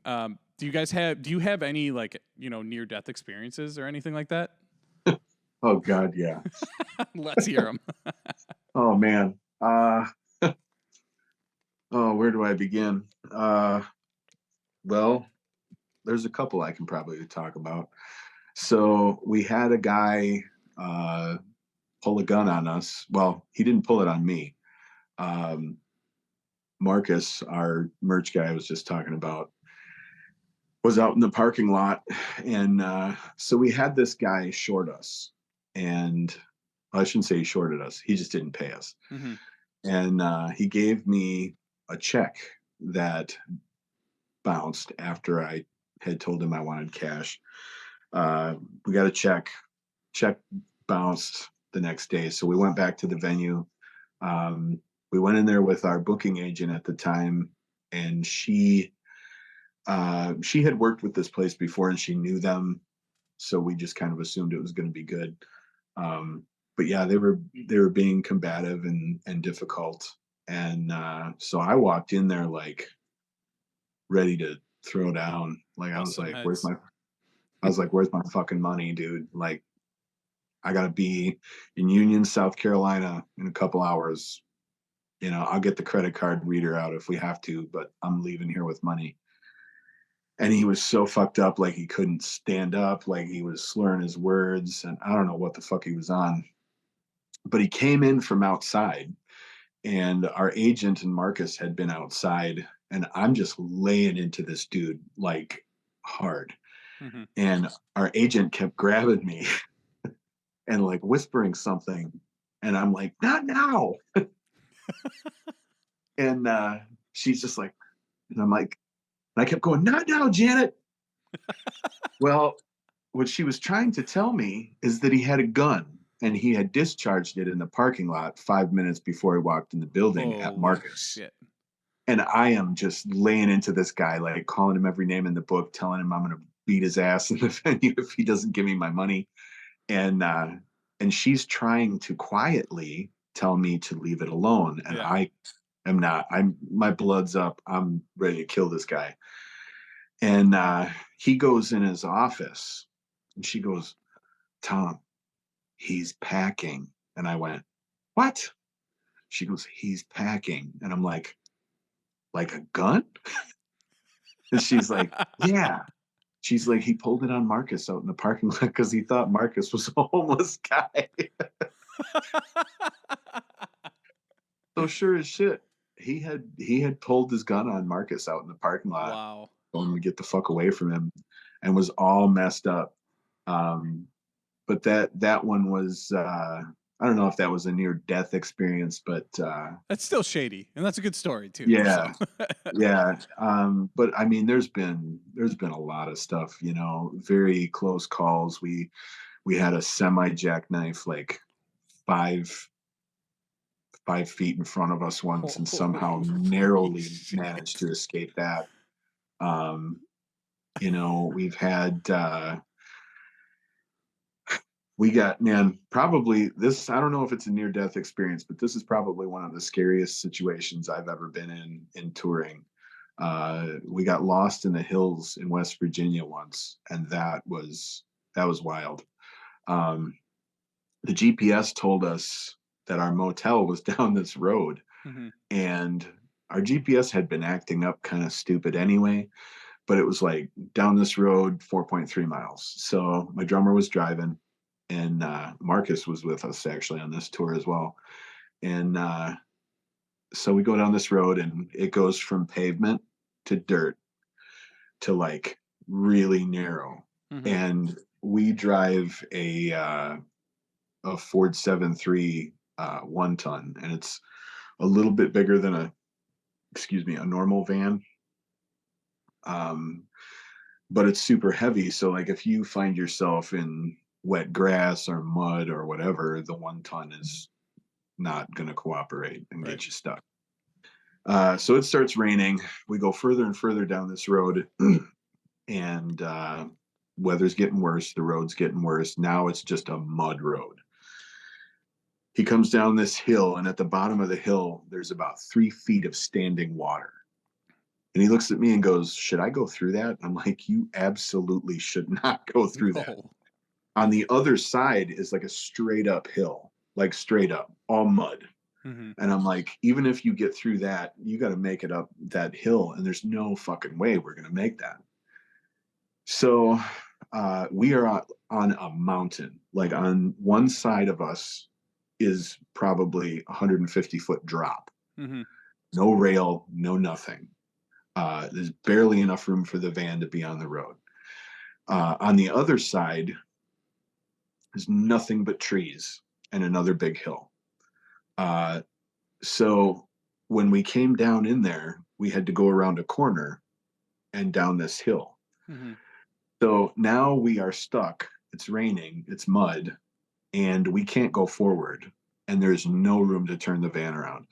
Do you have any like near death experiences or anything like that? Oh God, yeah. Let's hear them. Oh man. Oh, where do I begin? Well, there's a couple I can probably talk about. So we had a guy pull a gun on us. Well, he didn't pull it on me. Um, Marcus, our merch guy I was just talking about, was out in the parking lot. And so we had this guy short us. And I shouldn't say he shorted us, he just didn't pay us. Mm-hmm. And he gave me a check that bounced after I had told him I wanted cash. We got a check bounced the next day. So we went back to the venue. We went in there with our booking agent at the time, and she had worked with this place before and she knew them. So we just kind of assumed it was going to be good. But yeah, they were being combative and difficult. And so I walked in there like ready to throw down. Like I was like, where's my fucking money, dude? Like I gotta be in Union, South Carolina in a couple hours. I'll get the credit card reader out if we have to, but I'm leaving here with money. And he was so fucked up, like he couldn't stand up, like he was slurring his words, and I don't know what the fuck he was on. But he came in from outside, and our agent and Marcus had been outside, and I'm just laying into this dude like hard. Mm-hmm. And our agent kept grabbing me and like whispering something, and I'm like, not now. And she's just like, and I'm like, and I kept going, not now, Janet. Well, what she was trying to tell me is that he had a gun and he had discharged it in the parking lot 5 minutes before he walked in the building at Marcus. Shit. And I am just laying into this guy, like calling him every name in the book, telling him I'm going to beat his ass in the venue if he doesn't give me my money. And she's trying to quietly tell me to leave it alone. And yeah. I am not. My blood's up. I'm ready to kill this guy. And he goes in his office and she goes, Tom, he's packing. And I went, what? She goes, he's packing. And I'm like a gun? And she's like, yeah. She's like, he pulled it on Marcus out in the parking lot because he thought Marcus was a homeless guy. So sure as shit, he had pulled his gun on Marcus out in the parking lot. Wow. Told him to get the fuck away from him, and was all messed up. But that one was I don't know if that was a near death experience, but that's still shady, and that's a good story too. Yeah, so. Yeah. But I mean, there's been a lot of stuff, very close calls. We had a semi jackknife like 5 feet in front of us once, and somehow narrowly managed to escape that. You know, we've had we got, man, probably this, I don't know if it's a near death experience, but this is probably one of the scariest situations I've ever been in touring. We got lost in the hills in West Virginia once, and that was wild. Um, the GPS told us that our motel was down this road, Mhm. and our GPS had been acting up kind of stupid anyway, but it was like down this road 4.3 miles. So my drummer was driving, and Marcus was with us actually on this tour as well. And so we go down this road, and it goes from pavement to dirt to like really narrow. Mhm. And we drive a Ford 7.3 one ton, and it's a little bit bigger than a normal van. But it's super heavy. So like if you find yourself in wet grass or mud or whatever, the one ton is not going to cooperate and Right. get you stuck. So it starts raining. We go further and further down this road, and weather's getting worse. The road's getting worse. Now it's just a mud road. He comes down this hill, and at the bottom of the hill, there's about 3 feet of standing water. And he looks at me and goes, "Should I go through that?" I'm like, "You absolutely should not go through that." No. On the other side is like a straight up hill, like straight up, all mud. Mhm. And I'm like, even if you get through that, you got to make it up that hill. And there's no fucking way we're going to make that. So we are on a mountain. Like on one side of us is probably 150-foot drop. Mhm. No rail, no nothing. There's barely enough room for the van to be on the road. On the other side is nothing but trees and another big hill. So when we came down in there, we had to go around a corner and down this hill. Mhm. So now we are stuck. It's raining, it's mud, and we can't go forward. And there's no room to turn the van around.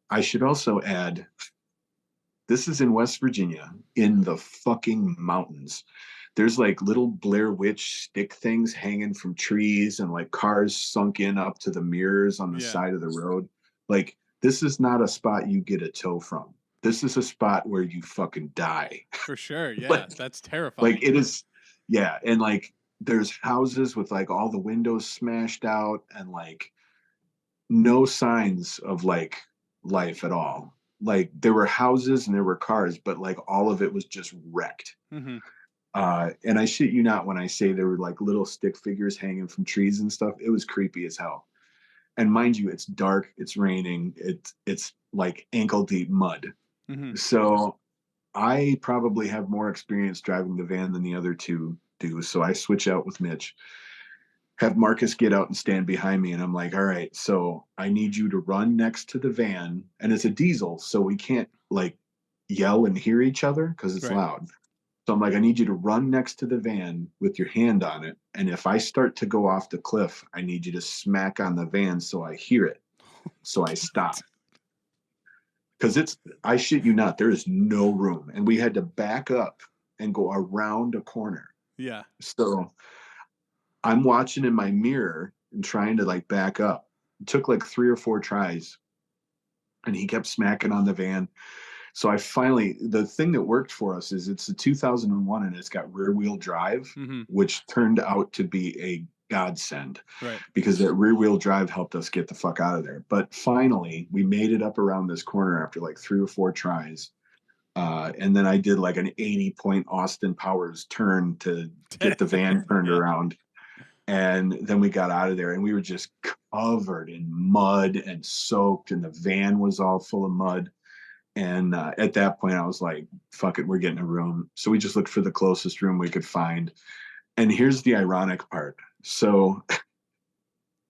I should also add, this is in West Virginia, in the fucking mountains. There's like little Blair Witch stick things hanging from trees, and like cars sunk in up to the mirrors on the Yeah. side of the road. Like, this is not a spot you get a tow from. This is a spot where you fucking die. For sure. Yeah. Like- That's terrifying. Like, it is, yeah. And like, there's houses with like all the windows smashed out, and like no signs of like life at all. Like, there were houses and there were cars, but like all of it was just wrecked. Mhm. And I shit you not when I say there were like little stick figures hanging from trees and stuff. It was creepy as hell. And mind you, it's dark, it's raining, it's like ankle deep mud. Mhm. So I probably have more experience driving the van than the other two do. So I switch out with Mitch, have Marcus get out and stand behind me. And I'm like, all right, so I need you to run next to the van. And it's a diesel, so we can't like yell and hear each other because it's Right. loud. So I'm like, I need you to run next to the van with your hand on it. And if I start to go off the cliff, I need you to smack on the van so I hear it. So I stop. Because I shit you not, there is no room. And we had to back up and go around a corner. Yeah. So I'm watching in my mirror and trying to like back up. It took like 3 or 4 tries. And he kept smacking on the van. So I finally, the thing that worked for us is it's a 2001 and it's got rear wheel drive, Mhm. which turned out to be a godsend Right. because that rear wheel drive helped us get the fuck out of there. But finally, we made it up around this corner after like 3 or 4 tries. And then I did like an 80-point Austin Powers turn to get the van turned Yeah. around. And then we got out of there, and we were just covered in mud and soaked, and the van was all full of mud. And at that point, I was like, fuck it, we're getting a room. So we just looked for the closest room we could find. And here's the ironic part. So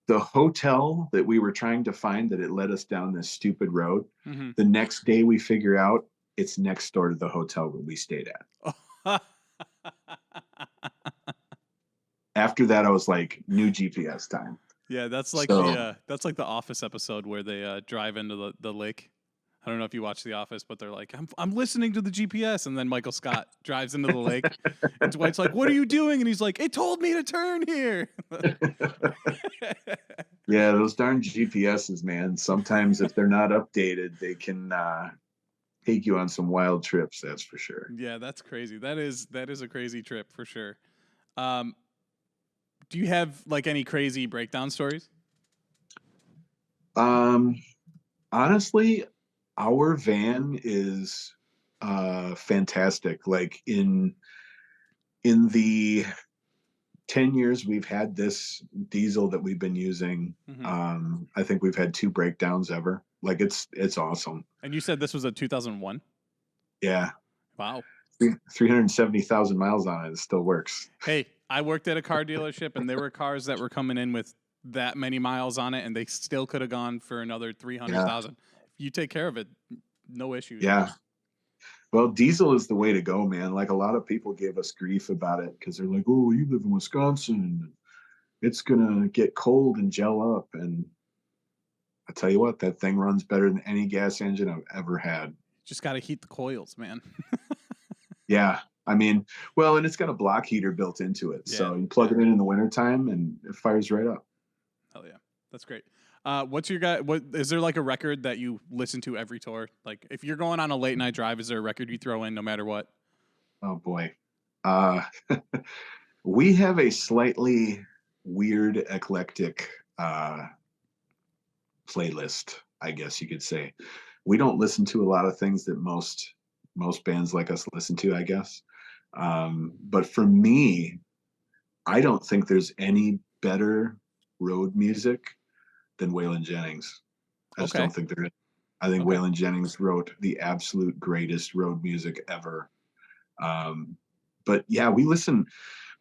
the hotel that we were trying to find that it led us down this stupid road, Mhm. the next day we figure out it's next door to the hotel that we stayed at. After that, I was like, new GPS time. Yeah, that's like So- that's like the Office episode where they drive into the lake. I don't know if you watch The Office, but they're like, I'm listening to the GPS, and then Michael Scott drives into the lake, and Dwight's like, "What are you doing?" And he's like, "It told me to turn here." Yeah, those darn GPSs, man. Sometimes if they're not updated, they can take you on some wild trips. That's for sure. Yeah, that's crazy. That is a crazy trip for sure. Do you have like any crazy breakdown stories? Honestly, our van is fantastic. Like in the 10 years we've had this diesel that we've been using, I think we've had 2 breakdowns ever. Like it's awesome. And you said this was a 2001? Yeah. Wow. 370,000 miles on it. It still works. Hey, I worked at a car dealership, and there were cars that were coming in with that many miles on it, and they still could have gone for another 300,000. If you take care of it, no issues. Yeah. Well, diesel is the way to go, man. Like a lot of people gave us grief about it because they're like, "Oh, you live in Wisconsin. It's gonna get cold and gel up." And I tell you what, that thing runs better than any gas engine I've ever had. Just got to heat the coils, man. Yeah. I mean, well, and it's got a block heater built into it. So you plug it in the wintertime and it fires right up. Hell yeah. That's great. What's your guy? What is there like a record that you listen to every tour? Like if you're going on a late night drive, is there a record you throw in no matter what? Oh boy. We have a slightly weird, eclectic playlist, I guess you could say. We don't listen to a lot of things that most bands like us listen to, I guess. But for me, I don't think there's any better road music than Waylon Jennings. I just don't think there is. I think Waylon Jennings wrote the absolute greatest road music ever. But yeah, we listen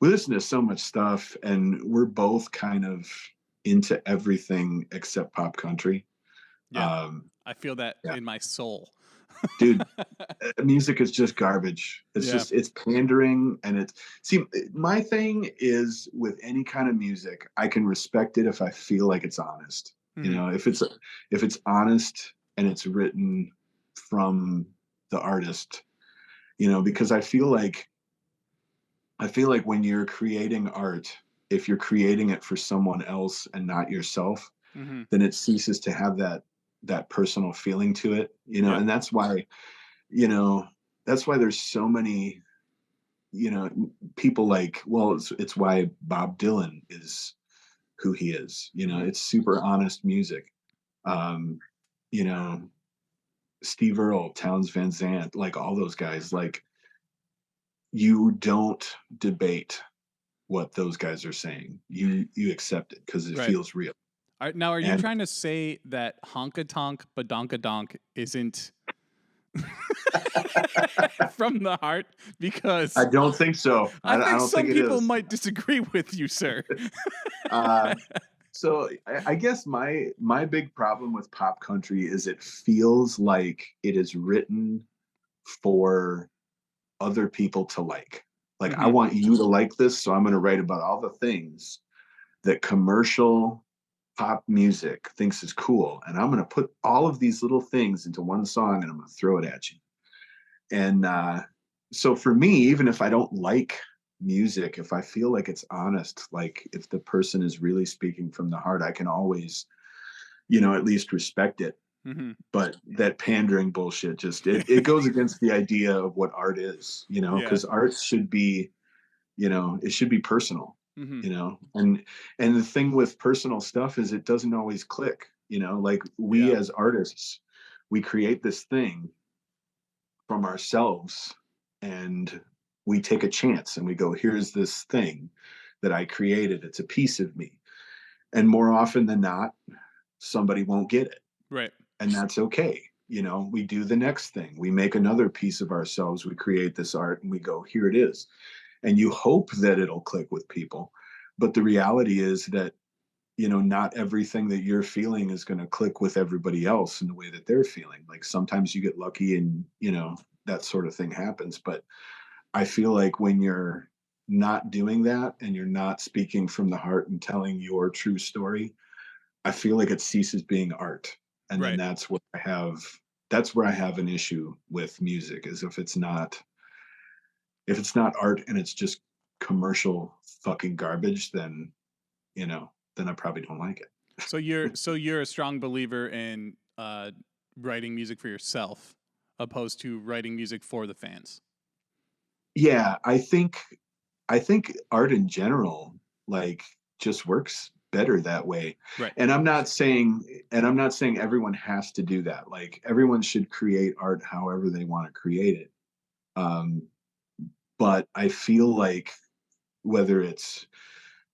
to so much stuff, and we're both kind of into everything except pop country. Yeah, I feel that in my soul. Dude, music is just garbage. It's just, it's pandering. And my thing is with any kind of music, I can respect it if I feel like it's honest. You know, if it's honest and it's written from the artist, you know, because I feel like when you're creating art, if you're creating it for someone else and not yourself, then it ceases to have that personal feeling to it, you know. And that's why there's so many, you know, people like, well, it's why Bob Dylan is who he is, you know. It's super honest music. You know, Steve Earle, Townes Van Zandt, like all those guys, like you don't debate what those guys are saying. You accept it because it feels real. Now, are you trying to say that Honka Tonk Badonka Donk isn't from the heart? Because I don't think so. I think some people is. might disagree with you, sir. So I guess my big problem with pop country is it feels like it is written for other people to like. Like, I want you to like this, so I'm going to write about all the things that commercial pop music thinks is cool, and I'm going to put all of these little things into one song and I'm going to throw it at you. And so for me, even if I don't like music, if I feel like it's honest, like if the person is really speaking from the heart, I can always, you know, at least respect it. But that pandering bullshit just it goes against the idea of what art is, you know, because art should be, you know, it should be personal. You know, and the thing with personal stuff is it doesn't always click, you know. Like we as artists, we create this thing from ourselves and we take a chance and we go, here's this thing that I created, it's a piece of me. And more often than not, somebody won't get it, right? And that's okay. You know, we do the next thing, we make another piece of ourselves, we create this art and we go, here it is. And you hope that it'll click with people. But the reality is that, you know, not everything that you're feeling is going to click with everybody else in the way that they're feeling. Like sometimes you get lucky and, you know, that sort of thing happens. But I feel like when you're not doing that and you're not speaking from the heart and telling your true story, I feel like it ceases being art. And then that's where I have that's where I have an issue with music, is if it's not art and it's just commercial fucking garbage, then then I probably don't like it. So you're a strong believer in writing music for yourself opposed to writing music for the fans. Yeah, I think art in general, like, just works better that way. Right. And I'm not saying everyone has to do that. Like, everyone should create art however they want to create it. Um, but I feel like whether it's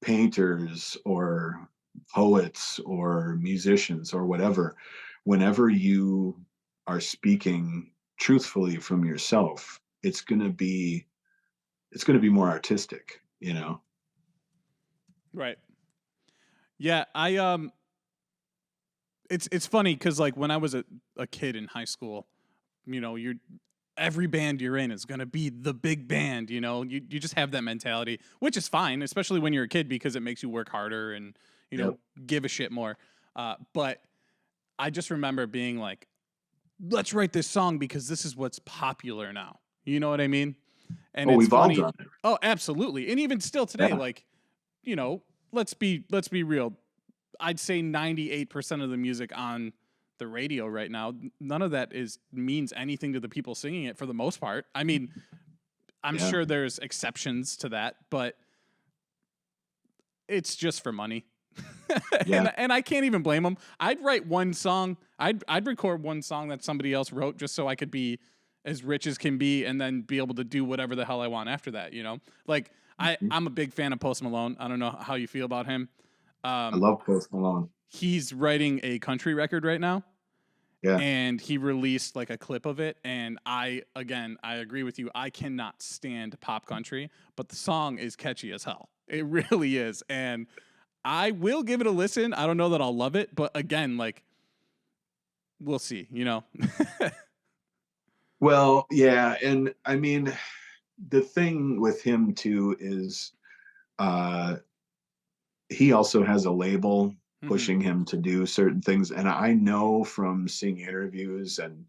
painters or poets or musicians or whatever, whenever you are speaking truthfully from yourself, it's going to be more artistic, Right. Yeah, it's funny cuz like when I was a kid in high school, you're every band you're in is going to be the big band, you just have that mentality, which is fine, especially when you're a kid because it makes you work harder and, Yep. give a shit more. But I just remember being like, let's write this song because this is what's popular now. You know what I mean? And it's We've all funny. done it. Oh, absolutely. And even still today, Yeah. like, let's be real. I'd say 98% of the music on the radio right now, none of that means anything to the people singing it for the most part. I mean, I'm Yeah. sure there's exceptions to that, but it's just for money. Yeah. and I can't even blame them. I'd write one song. I'd record one song that somebody else wrote just so I could be as rich as can be and then be able to do whatever the hell I want after that, Like, I'm a big fan of Post Malone. I don't know how you feel about him. I love Post Malone. He's writing a country record right now. Yeah. And he released like a clip of it. And I agree with you. I cannot stand pop country, but the song is catchy as hell. It really is. And I will give it a listen. I don't know that I'll love it, but again, like, we'll see, Well, yeah. And I mean, the thing with him too is he also has a label pushing him to do certain things. And I know from seeing interviews and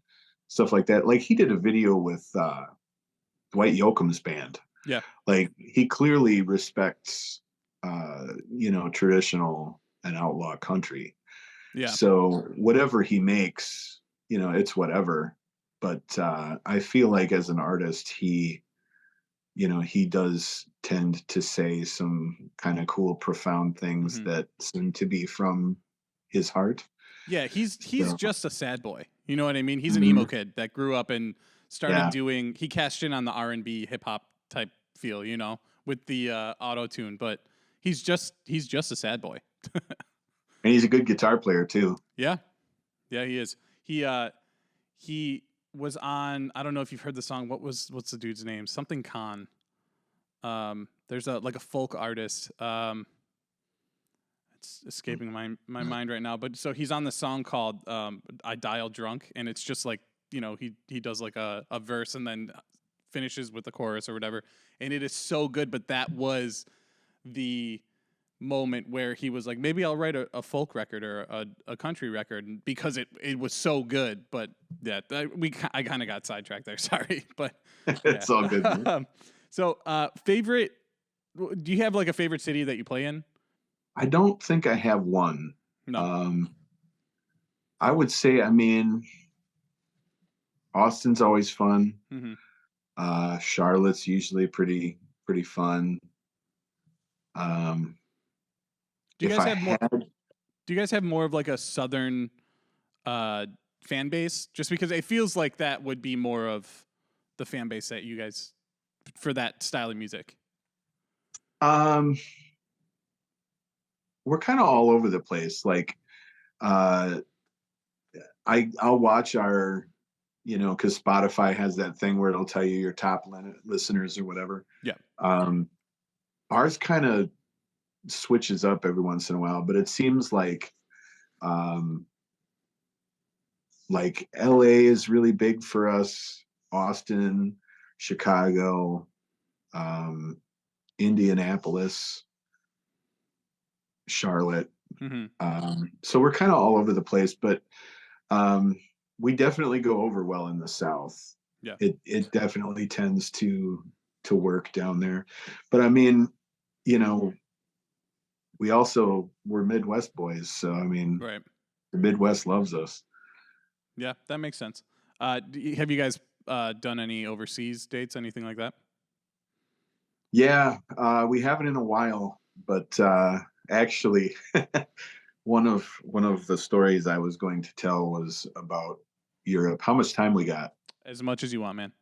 stuff like that, like he did a video with Dwight Yoakam's band. Yeah. Like, he clearly respects traditional and outlaw country. Yeah. So whatever he makes, it's whatever. But I feel like as an artist, he does tend to say some kind of cool, profound things that seem to be from his heart. Yeah, he's So. just a sad boy. You know what I mean? He's an emo kid that grew up and started Yeah. he cashed in on the R&B hip hop type feel, with the auto tune, but he's just a sad boy. And he's a good guitar player too. Yeah. Yeah, he is. He was on, I don't know if you've heard the song. What's the dude's name? Something Khan. There's a folk artist. It's escaping my mind right now. But so he's on the song called I Dial Drunk, and it's just like, he does like a verse and then finishes with the chorus or whatever. And it is so good, but that was the moment where he was like, maybe I'll write a folk record or a country record, because it was so good. But yeah, I kind of got sidetracked there. Sorry, but It's all good. So favorite, do you have like a favorite city that you play in? I don't think I have one. No. I would say, I mean, Austin's always fun. Charlotte's usually pretty fun. Do you guys have more of like a southern fan base? Just because it feels like that would be more of the fan base that you guys, for that style of music. We're kind of all over the place. Like, I'll watch our, because Spotify has that thing where it'll tell you your top listeners or whatever. Yeah. Ours kind of switches up every once in a while, but it seems like LA is really big for us, Austin, Chicago, Indianapolis, Charlotte. So we're kind of all over the place, but we definitely go over well in the South. Yeah. It definitely tends to work down there. But I mean, you know, we're Midwest boys, so I mean, Right. the Midwest loves us. Yeah, that makes sense. Have you guys done any overseas dates, anything like that? Yeah, we haven't in a while, but actually, one of the stories I was going to tell was about Europe. How much time we got? As much as you want, man.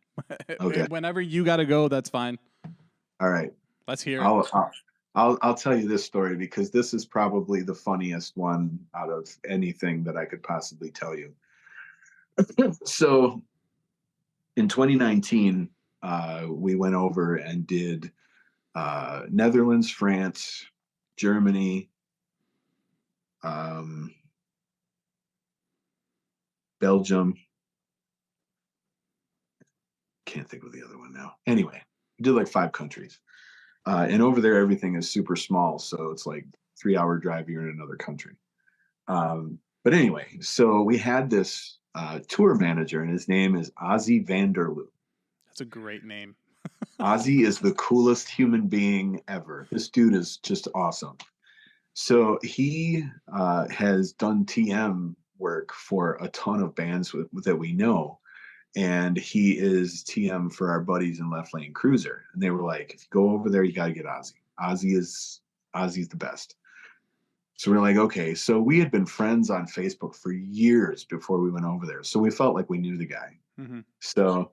Okay. Whenever you got to go, that's fine. All right. Let's hear it. I'll tell you this story because this is probably the funniest one out of anything that I could possibly tell you. So in 2019, we went over and did Netherlands, France, Germany, Belgium. Can't think of the other one now. Anyway, we did like 5 countries. And over there, everything is super small. So it's like 3-hour drive, you're in another country. But anyway, so we had this tour manager, and his name is Ozzy Vanderloo. That's a great name. Ozzy is the coolest human being ever. This dude is just awesome. So he has done TM work for a ton of bands that we know. And he is TM for our buddies in Left Lane Cruiser. And they were like, if you go over there, you got to get Ozzy. Ozzy's the best. So we're like, okay. So we had been friends on Facebook for years before we went over there. So we felt like we knew the guy. Mm-hmm. So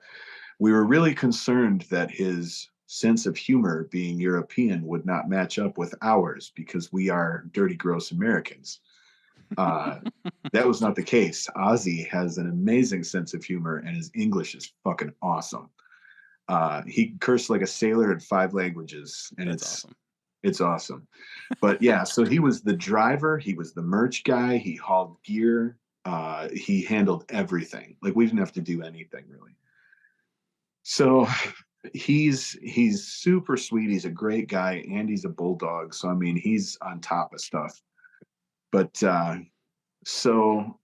we were really concerned that his sense of humor, being European, would not match up with ours because we are dirty, gross Americans. That was not the case. Ozzy has an amazing sense of humor, and his English is fucking awesome. He cursed like a sailor in 5 languages, and it's awesome. But yeah, so he was the driver, he was the merch guy, he hauled gear, he handled everything. Like we didn't have to do anything really. So he's super sweet. He's a great guy, and he's a bulldog. So I mean, he's on top of stuff. But so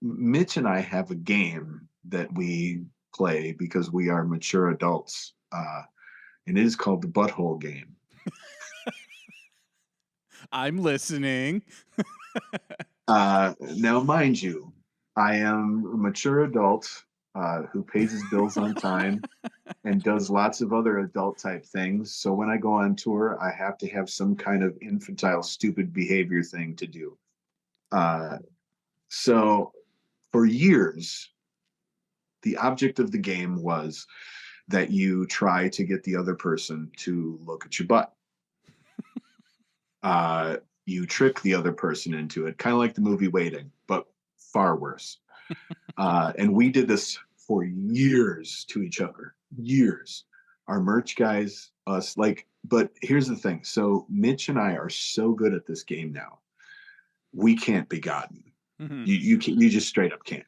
Mitch and I have a game that we play because we are mature adults, and it is called the Butthole Game. I'm listening. Now, mind you, I am a mature adult who pays his bills on time and does lots of other adult type things. So when I go on tour, I have to have some kind of infantile, stupid behavior thing to do. So for years, the object of the game was that you try to get the other person to look at your butt. You trick the other person into it, kind of like the movie Waiting, but far worse. And we did this for years to each other. Years. Our merch guys, us, like, but here's the thing. So Mitch and I are so good at this game now. We can't be gotten. Mm-hmm. You just straight up can't.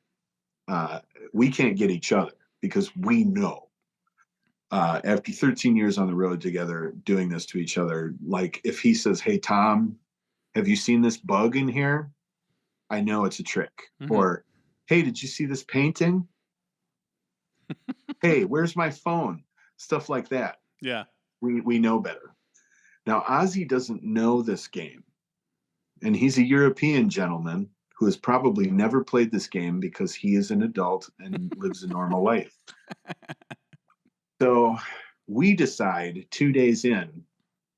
We can't get each other because we know. After 13 years on the road together, doing this to each other, like if he says, "Hey Tom, have you seen this bug in here?" I know it's a trick. Mm-hmm. Or, "Hey, did you see this painting?" "Hey, where's my phone?" Stuff like that. Yeah. We know better. Now, Ozzy doesn't know this game. And he's a European gentleman who has probably never played this game because he is an adult and lives a normal life. So we decide 2 days in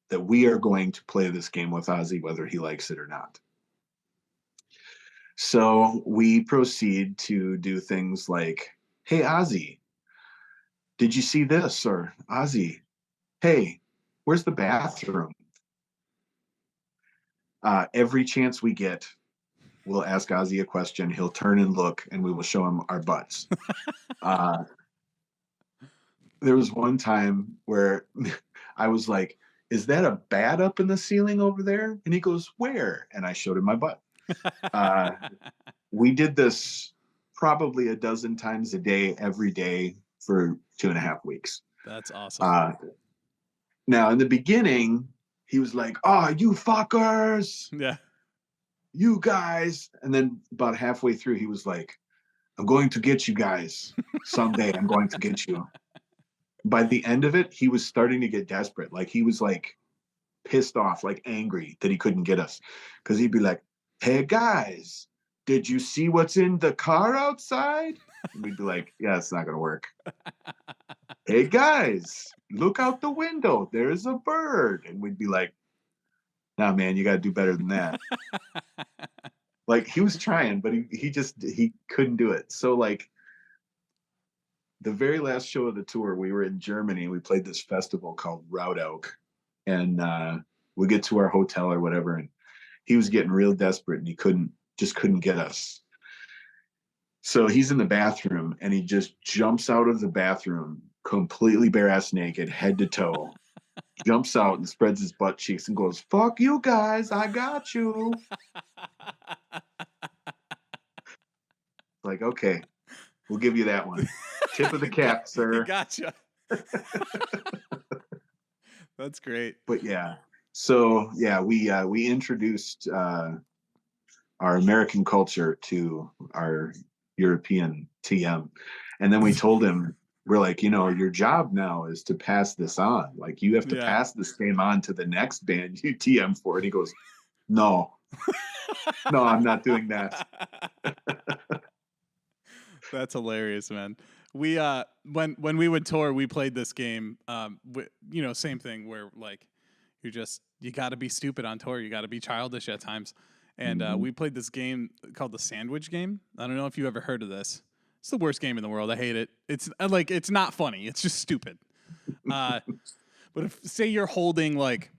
that we are going to play this game with Ozzy, whether he likes it or not. So we proceed to do things like, "Hey, Ozzy, did you see this?" Or, "Ozzy, hey, where's the bathroom?" Every chance we get, we'll ask Ozzy a question. He'll turn and look, and we will show him our butts. There was one time where I was like, "Is that a bat up in the ceiling over there?" And he goes, "Where?" And I showed him my butt. We did this probably a dozen times a day, every day for 2.5 weeks. That's awesome. Now, in the beginning, he was like, "Oh, you fuckers. Yeah. You guys." And then about halfway through, he was like, I'm going to get you guys. Someday I'm going to get you. By the end of it, he was starting to get desperate. Like he was like pissed off, like angry that he couldn't get us. Because he'd be like, hey guys, did you see what's in the car outside? And we'd be like, yeah, it's not going to work. Hey guys, look out the window. There's a bird. And we'd be like, nah, man, you got to do better than that. Like he was trying, but he couldn't do it. So like the very last show of the tour, we were in Germany. We played this festival called Raudauk, and we get to our hotel or whatever, and he was getting real desperate, and he couldn't get us. So he's in the bathroom, and he just jumps out of the bathroom, completely bare ass naked, head to toe, jumps out and spreads his butt cheeks and goes, "Fuck you guys, I got you." Like, okay, we'll give you that one. Tip of the cap, sir. Gotcha. That's great. But yeah, so yeah, we introduced our American culture to our European TM, and then we told him, we're like, your job now is to pass this on. Like you have to pass this game on to the next band you TM for. And he goes, no, I'm not doing that. That's hilarious, man. We when we would tour, we played this game. Same thing where like you got to be stupid on tour. You got to be childish at times. And we played this game called the Sandwich Game. I don't know if you ever heard of this. It's the worst game in the world. I hate it. It's not funny. It's just stupid. But if say you're holding like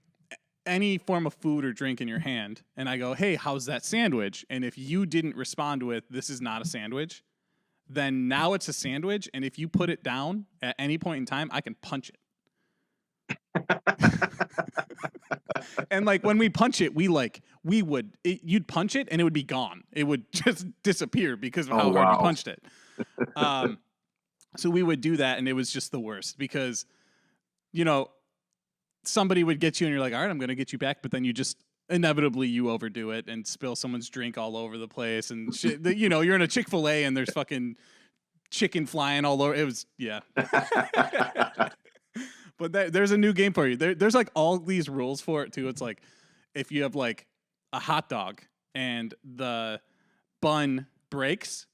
any form of food or drink in your hand, and I go, "Hey, how's that sandwich?" And if you didn't respond with, "This is not a sandwich," then now it's a sandwich, and if you put it down at any point in time, I can punch it. And like when we punch it, you'd punch it and it would be gone. It would just disappear because of how hard you punched it. So we would do that, and it was just the worst because, somebody would get you and you're like, all right, I'm going to get you back. But then inevitably you overdo it and spill someone's drink all over the place. And shit, you're in a Chick-fil-A and there's fucking chicken flying all over. It was, yeah. But there's a new game for you. There's like all these rules for it too. It's like if you have like a hot dog and the bun breaks,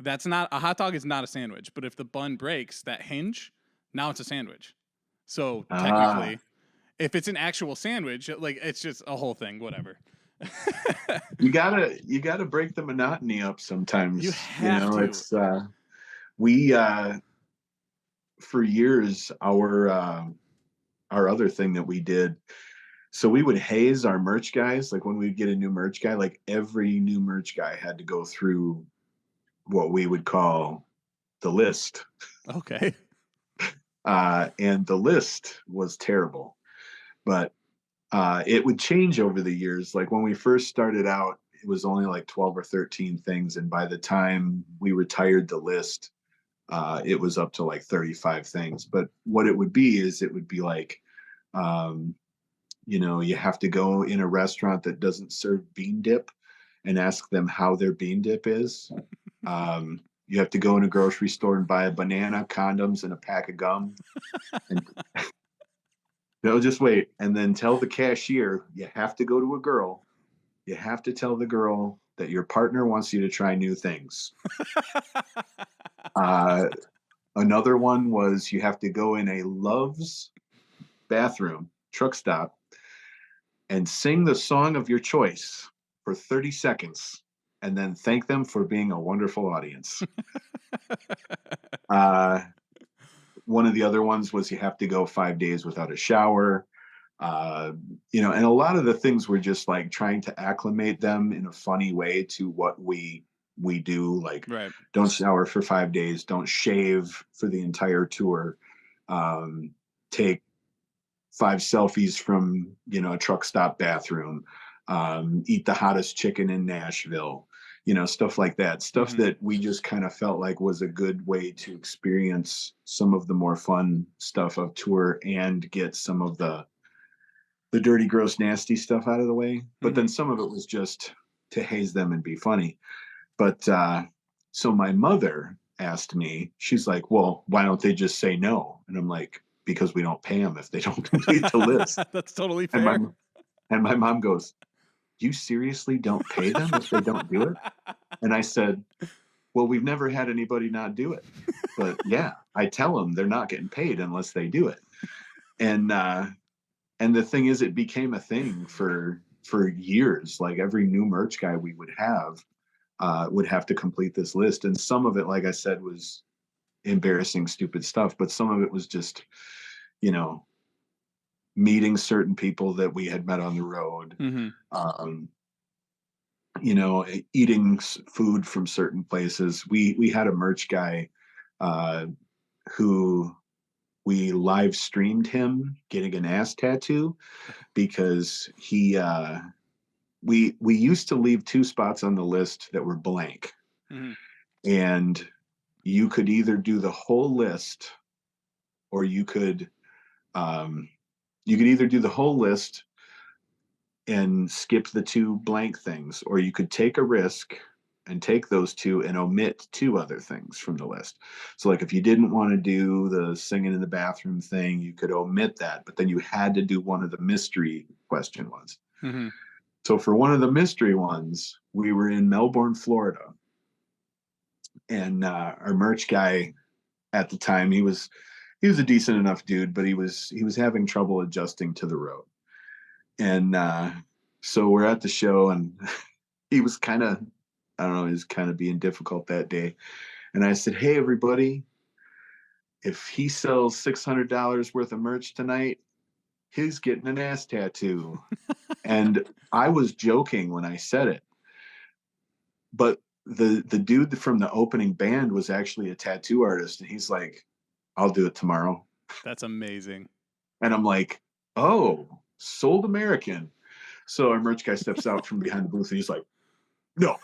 a hot dog is not a sandwich. But if the bun breaks, that hinge, now it's a sandwich. So technically, if it's an actual sandwich, like it's just a whole thing, whatever. you gotta break the monotony up sometimes. You have to. It's we for years our other thing that we did, so we would haze our merch guys. Like when we'd get a new merch guy, like every new merch guy had to go through what we would call the list. Okay. And the list was terrible, but it would change over the years. Like when we first started out, it was only like 12 or 13 things. And by the time we retired the list, it was up to like 35 things. But what it would be is it would be like, you have to go in a restaurant that doesn't serve bean dip and ask them how their bean dip is. You have to go in a grocery store and buy a banana, condoms, and a pack of gum. And they'll just wait. And then tell the cashier, you have to go to a girl. You have to tell the girl that your partner wants you to try new things. Another one was you have to go in a Love's bathroom, truck stop, and sing the song of your choice for 30 seconds. And then thank them for being a wonderful audience. One of the other ones was you have to go 5 days without a shower. And a lot of the things were just like trying to acclimate them in a funny way to what we do. Like, Don't shower for 5 days. Don't shave for the entire tour. Take 5 selfies from, a truck stop bathroom. Eat the hottest chicken in Nashville. Stuff like that. Stuff that we just kind of felt like was a good way to experience some of the more fun stuff of tour and get some of the dirty, gross, nasty stuff out of the way. But then some of it was just to haze them and be funny. But So my mother asked me, she's like, well, why don't they just say no? And I'm like, because we don't pay them if they don't complete the list. That's totally And fair. my mom goes, you seriously don't pay them if they don't do it? And I said, well, we've never had anybody not do it. But yeah, I tell them they're not getting paid unless they do it. And the thing is, it became a thing for years. Like every new merch guy we would have to complete this list. And some of it, like I said, was embarrassing, stupid stuff. But some of it was just, you know, meeting certain people that we had met on the road, you know, eating food from certain places. We had a merch guy who we live streamed him getting an ass tattoo because we used to leave 2 spots on the list that were blank. And you could either do the whole list, or you could either do the whole list and skip the 2 blank things, or you could take a risk and take those 2 and omit 2 other things from the list. So like if you didn't want to do the singing in the bathroom thing, you could omit that, but then you had to do one of the mystery question ones. So for one of the mystery ones, we were in Melbourne, Florida, and our merch guy at the time, he was a decent enough dude, but he was having trouble adjusting to the road. And so we're at the show, and he was kind of, I don't know, he was kind of being difficult that day. And I said, hey, everybody, if he sells $600 worth of merch tonight, he's getting an ass tattoo. And I was joking when I said it, but the dude from the opening band was actually a tattoo artist, and he's like, I'll do it tomorrow. That's amazing. And I'm like, oh, sold American. So our merch guy steps out from behind the booth, and he's like, no,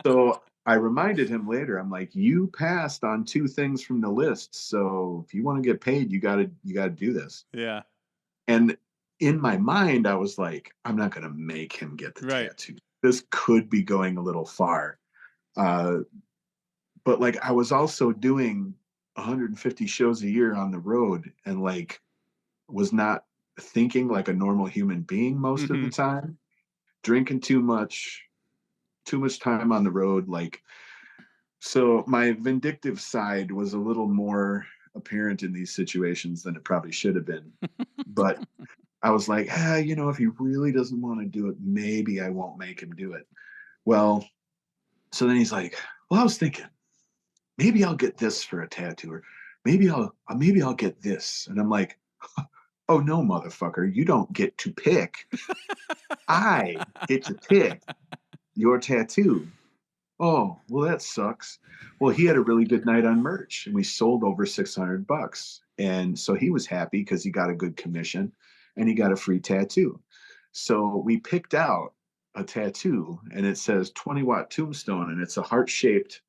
So I reminded him later, I'm like, you passed on 2 things from the list, so if you want to get paid, you gotta do this. Yeah. And in my mind, I was like, I'm not gonna make him get the tattoo. This could be going a little far. But like, I was also doing 150 shows a year on the road, and like was not thinking like a normal human being most of the time, drinking too much time on the road. Like, so my vindictive side was a little more apparent in these situations than it probably should have been. But I was like, you know, if he really doesn't want to do it, maybe I won't make him do it. Well, so then he's like, well, I was thinking, maybe I'll get this for a tattoo, or maybe I'll get this. And I'm like, oh no, motherfucker, you don't get to pick. I get to pick your tattoo. Oh, well, that sucks. Well, he had a really good night on merch, and we sold over $600. And so he was happy because he got a good commission and he got a free tattoo. So we picked out a tattoo, and it says 20 Watt Tombstone, and it's a heart-shaped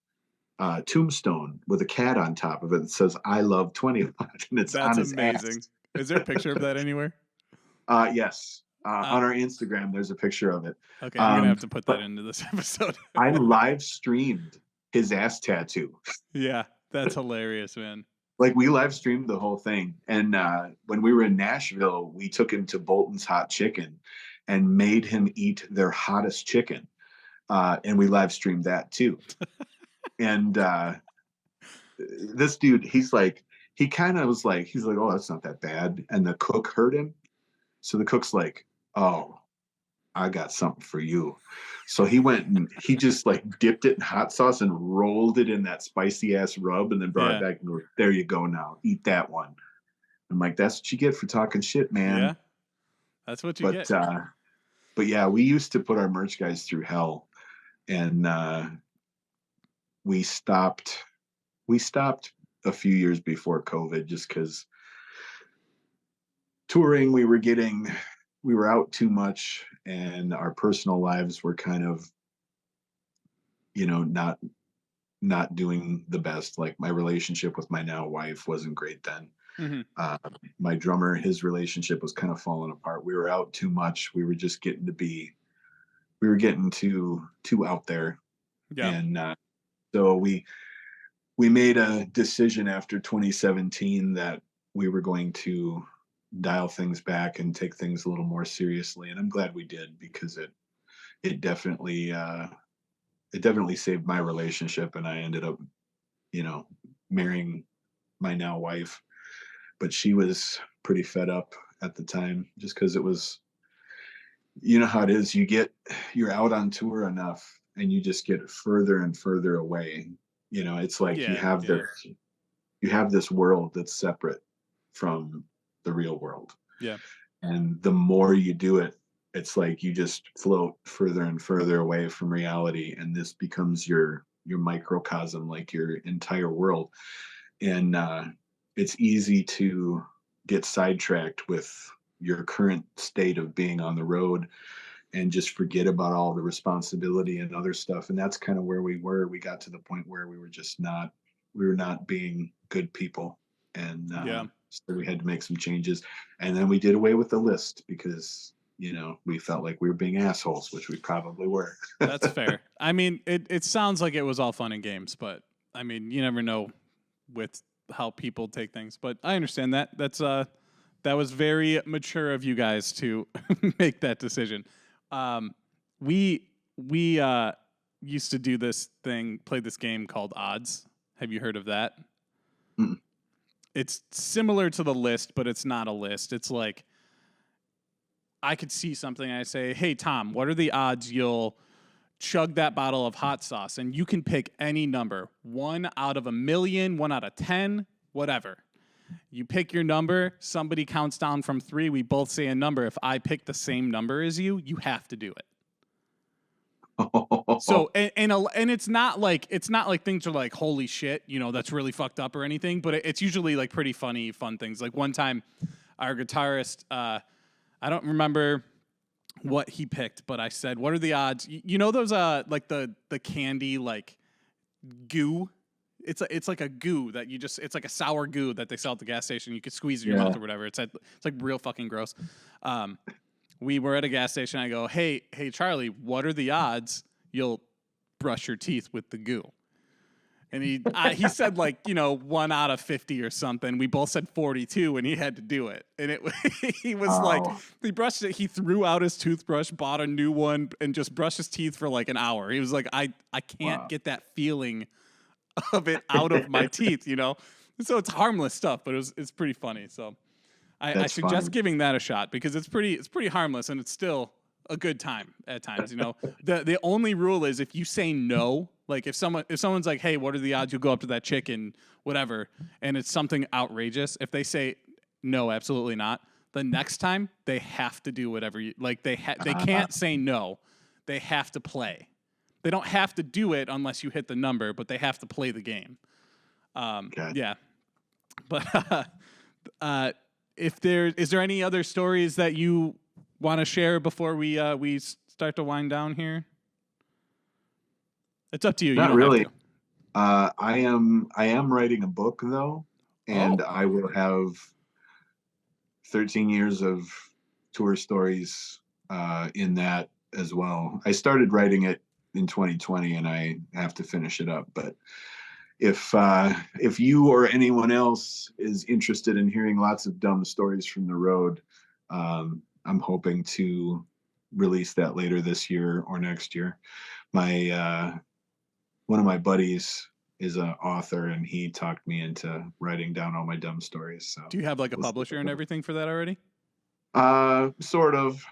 tombstone with a cat on top of it. It says, I love 20 Watt, and it's That's on his amazing. ass. Is there a picture of that anywhere? Yes. On our Instagram, there's a picture of it. Okay, I'm gonna have to put that into this episode. I live streamed his ass tattoo. Yeah, that's hilarious, man. Like, we live streamed the whole thing. And when we were in Nashville, we took him to Bolton's Hot Chicken and made him eat their hottest chicken. And we live streamed that too. And this dude, he kind of was like, he's like, oh, that's not that bad. And the cook heard him. So the cook's like, oh, I got something for you. So he went and he just like dipped it in hot sauce and rolled it in that spicy ass rub, and then brought it back and goes, there you go, now eat that one. I'm like, that's what you get for talking shit, man. Yeah, that's what you get. But yeah, we used to put our merch guys through hell, and we stopped a few years before COVID just because touring, we were out too much, and our personal lives were kind of, you know, not doing the best. Like, my relationship with my now wife wasn't great then. My drummer, his relationship was kind of falling apart. We were out too much. We were just getting too out there. Yeah. And so we made a decision after 2017 that we were going to dial things back and take things a little more seriously. And I'm glad we did, because it definitely saved my relationship, and I ended up, marrying my now wife. But she was pretty fed up at the time, just because it was, how it is. You're out on tour enough, and you just get further and further away. It's like you have this world that's separate from the real world. Yeah. And the more you do it, it's like you just float further and further away from reality, and this becomes your microcosm, like your entire world. And it's easy to get sidetracked with your current state of being on the road and just forget about all the responsibility and other stuff. And that's kind of where we were. We got to the point where we were not being good people. And so we had to make some changes. And then we did away with the list because, we felt like we were being assholes, which we probably were. That's fair. I mean, it sounds like it was all fun and games, but I mean, you never know with how people take things. But I understand that. That was very mature of you guys to make that decision. We used to do this thing, play this game called Odds. Have you heard of that? Mm. It's similar to the list, but it's not a list. It's like, I could see something and I say, hey, Tom, what are the odds you'll chug that bottle of hot sauce? And you can pick any number, 1 out of 1,000,000, 1 out of 10, whatever. You pick your number, somebody counts down from 3, we both say a number. If I pick the same number as you, you have to do it. So and it's not like things are like, holy shit, that's really fucked up or anything, but it's usually like pretty fun things. Like one time our guitarist, I don't remember what he picked, but I said, what are the odds? Those like the candy like goo? It's like a goo that it's like a sour goo that they sell at the gas station. You could squeeze in your mouth or whatever. It's like real fucking gross. We were at a gas station. I go, hey, Charlie, what are the odds you'll brush your teeth with the goo? And he said 1 out of 50 or something. We both said 42, and he had to do it. And he was like, he brushed it. He threw out his toothbrush, bought a new one, and just brushed his teeth for like an hour. He was like, I can't get that feeling of it out of my teeth, So it's harmless stuff, but it's pretty funny. So I suggest giving that a shot, because it's pretty harmless, and it's still a good time at times. The only rule is if you say no, like if someone's like, hey, what are the odds you'll go up to that chick and whatever, and it's something outrageous, if they say no, absolutely not, the next time they have to do whatever you like. They can't say no. They have to play. They don't have to do it unless you hit the number, but they have to play the game. Okay. Yeah. But is there any other stories that you want to share before we start to wind down here? It's up to you. Not you really. I am writing a book though, and I will have 13 years of tour stories in that as well. I started writing it in 2020, and I have to finish it up. But if you or anyone else is interested in hearing lots of dumb stories from the road, I'm hoping to release that later this year or next year. One of my buddies is an author, and he talked me into writing down all my dumb stories. So do you have like a publisher and everything for that already? Sort of.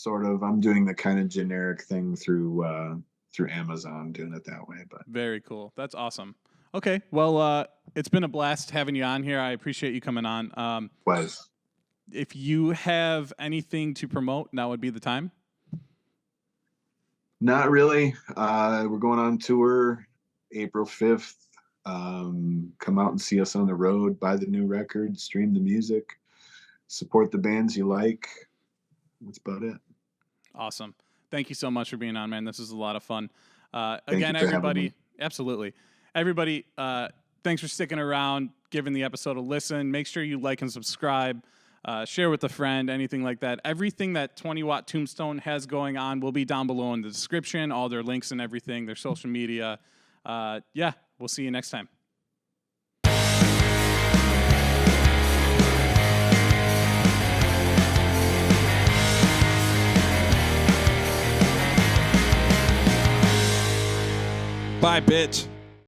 I'm doing the kind of generic thing through Amazon, doing it that way. But very cool. That's awesome. Okay, well, it's been a blast having you on here. I appreciate you coming on. If you have anything to promote, now would be the time. Not really. We're going on tour April 5th. Come out and see us on the road, buy the new record, stream the music, support the bands you like. That's about it. Awesome. Thank you so much for being on, man. This is a lot of fun. Again, everybody, absolutely. Everybody, thanks for sticking around, giving the episode a listen. Make sure you like and subscribe. share with a friend, anything like that. Everything that 20 Watt Tombstone has going on will be down below in the description, all their links and everything, their social media. Yeah, we'll see you next time. Bye, bitch.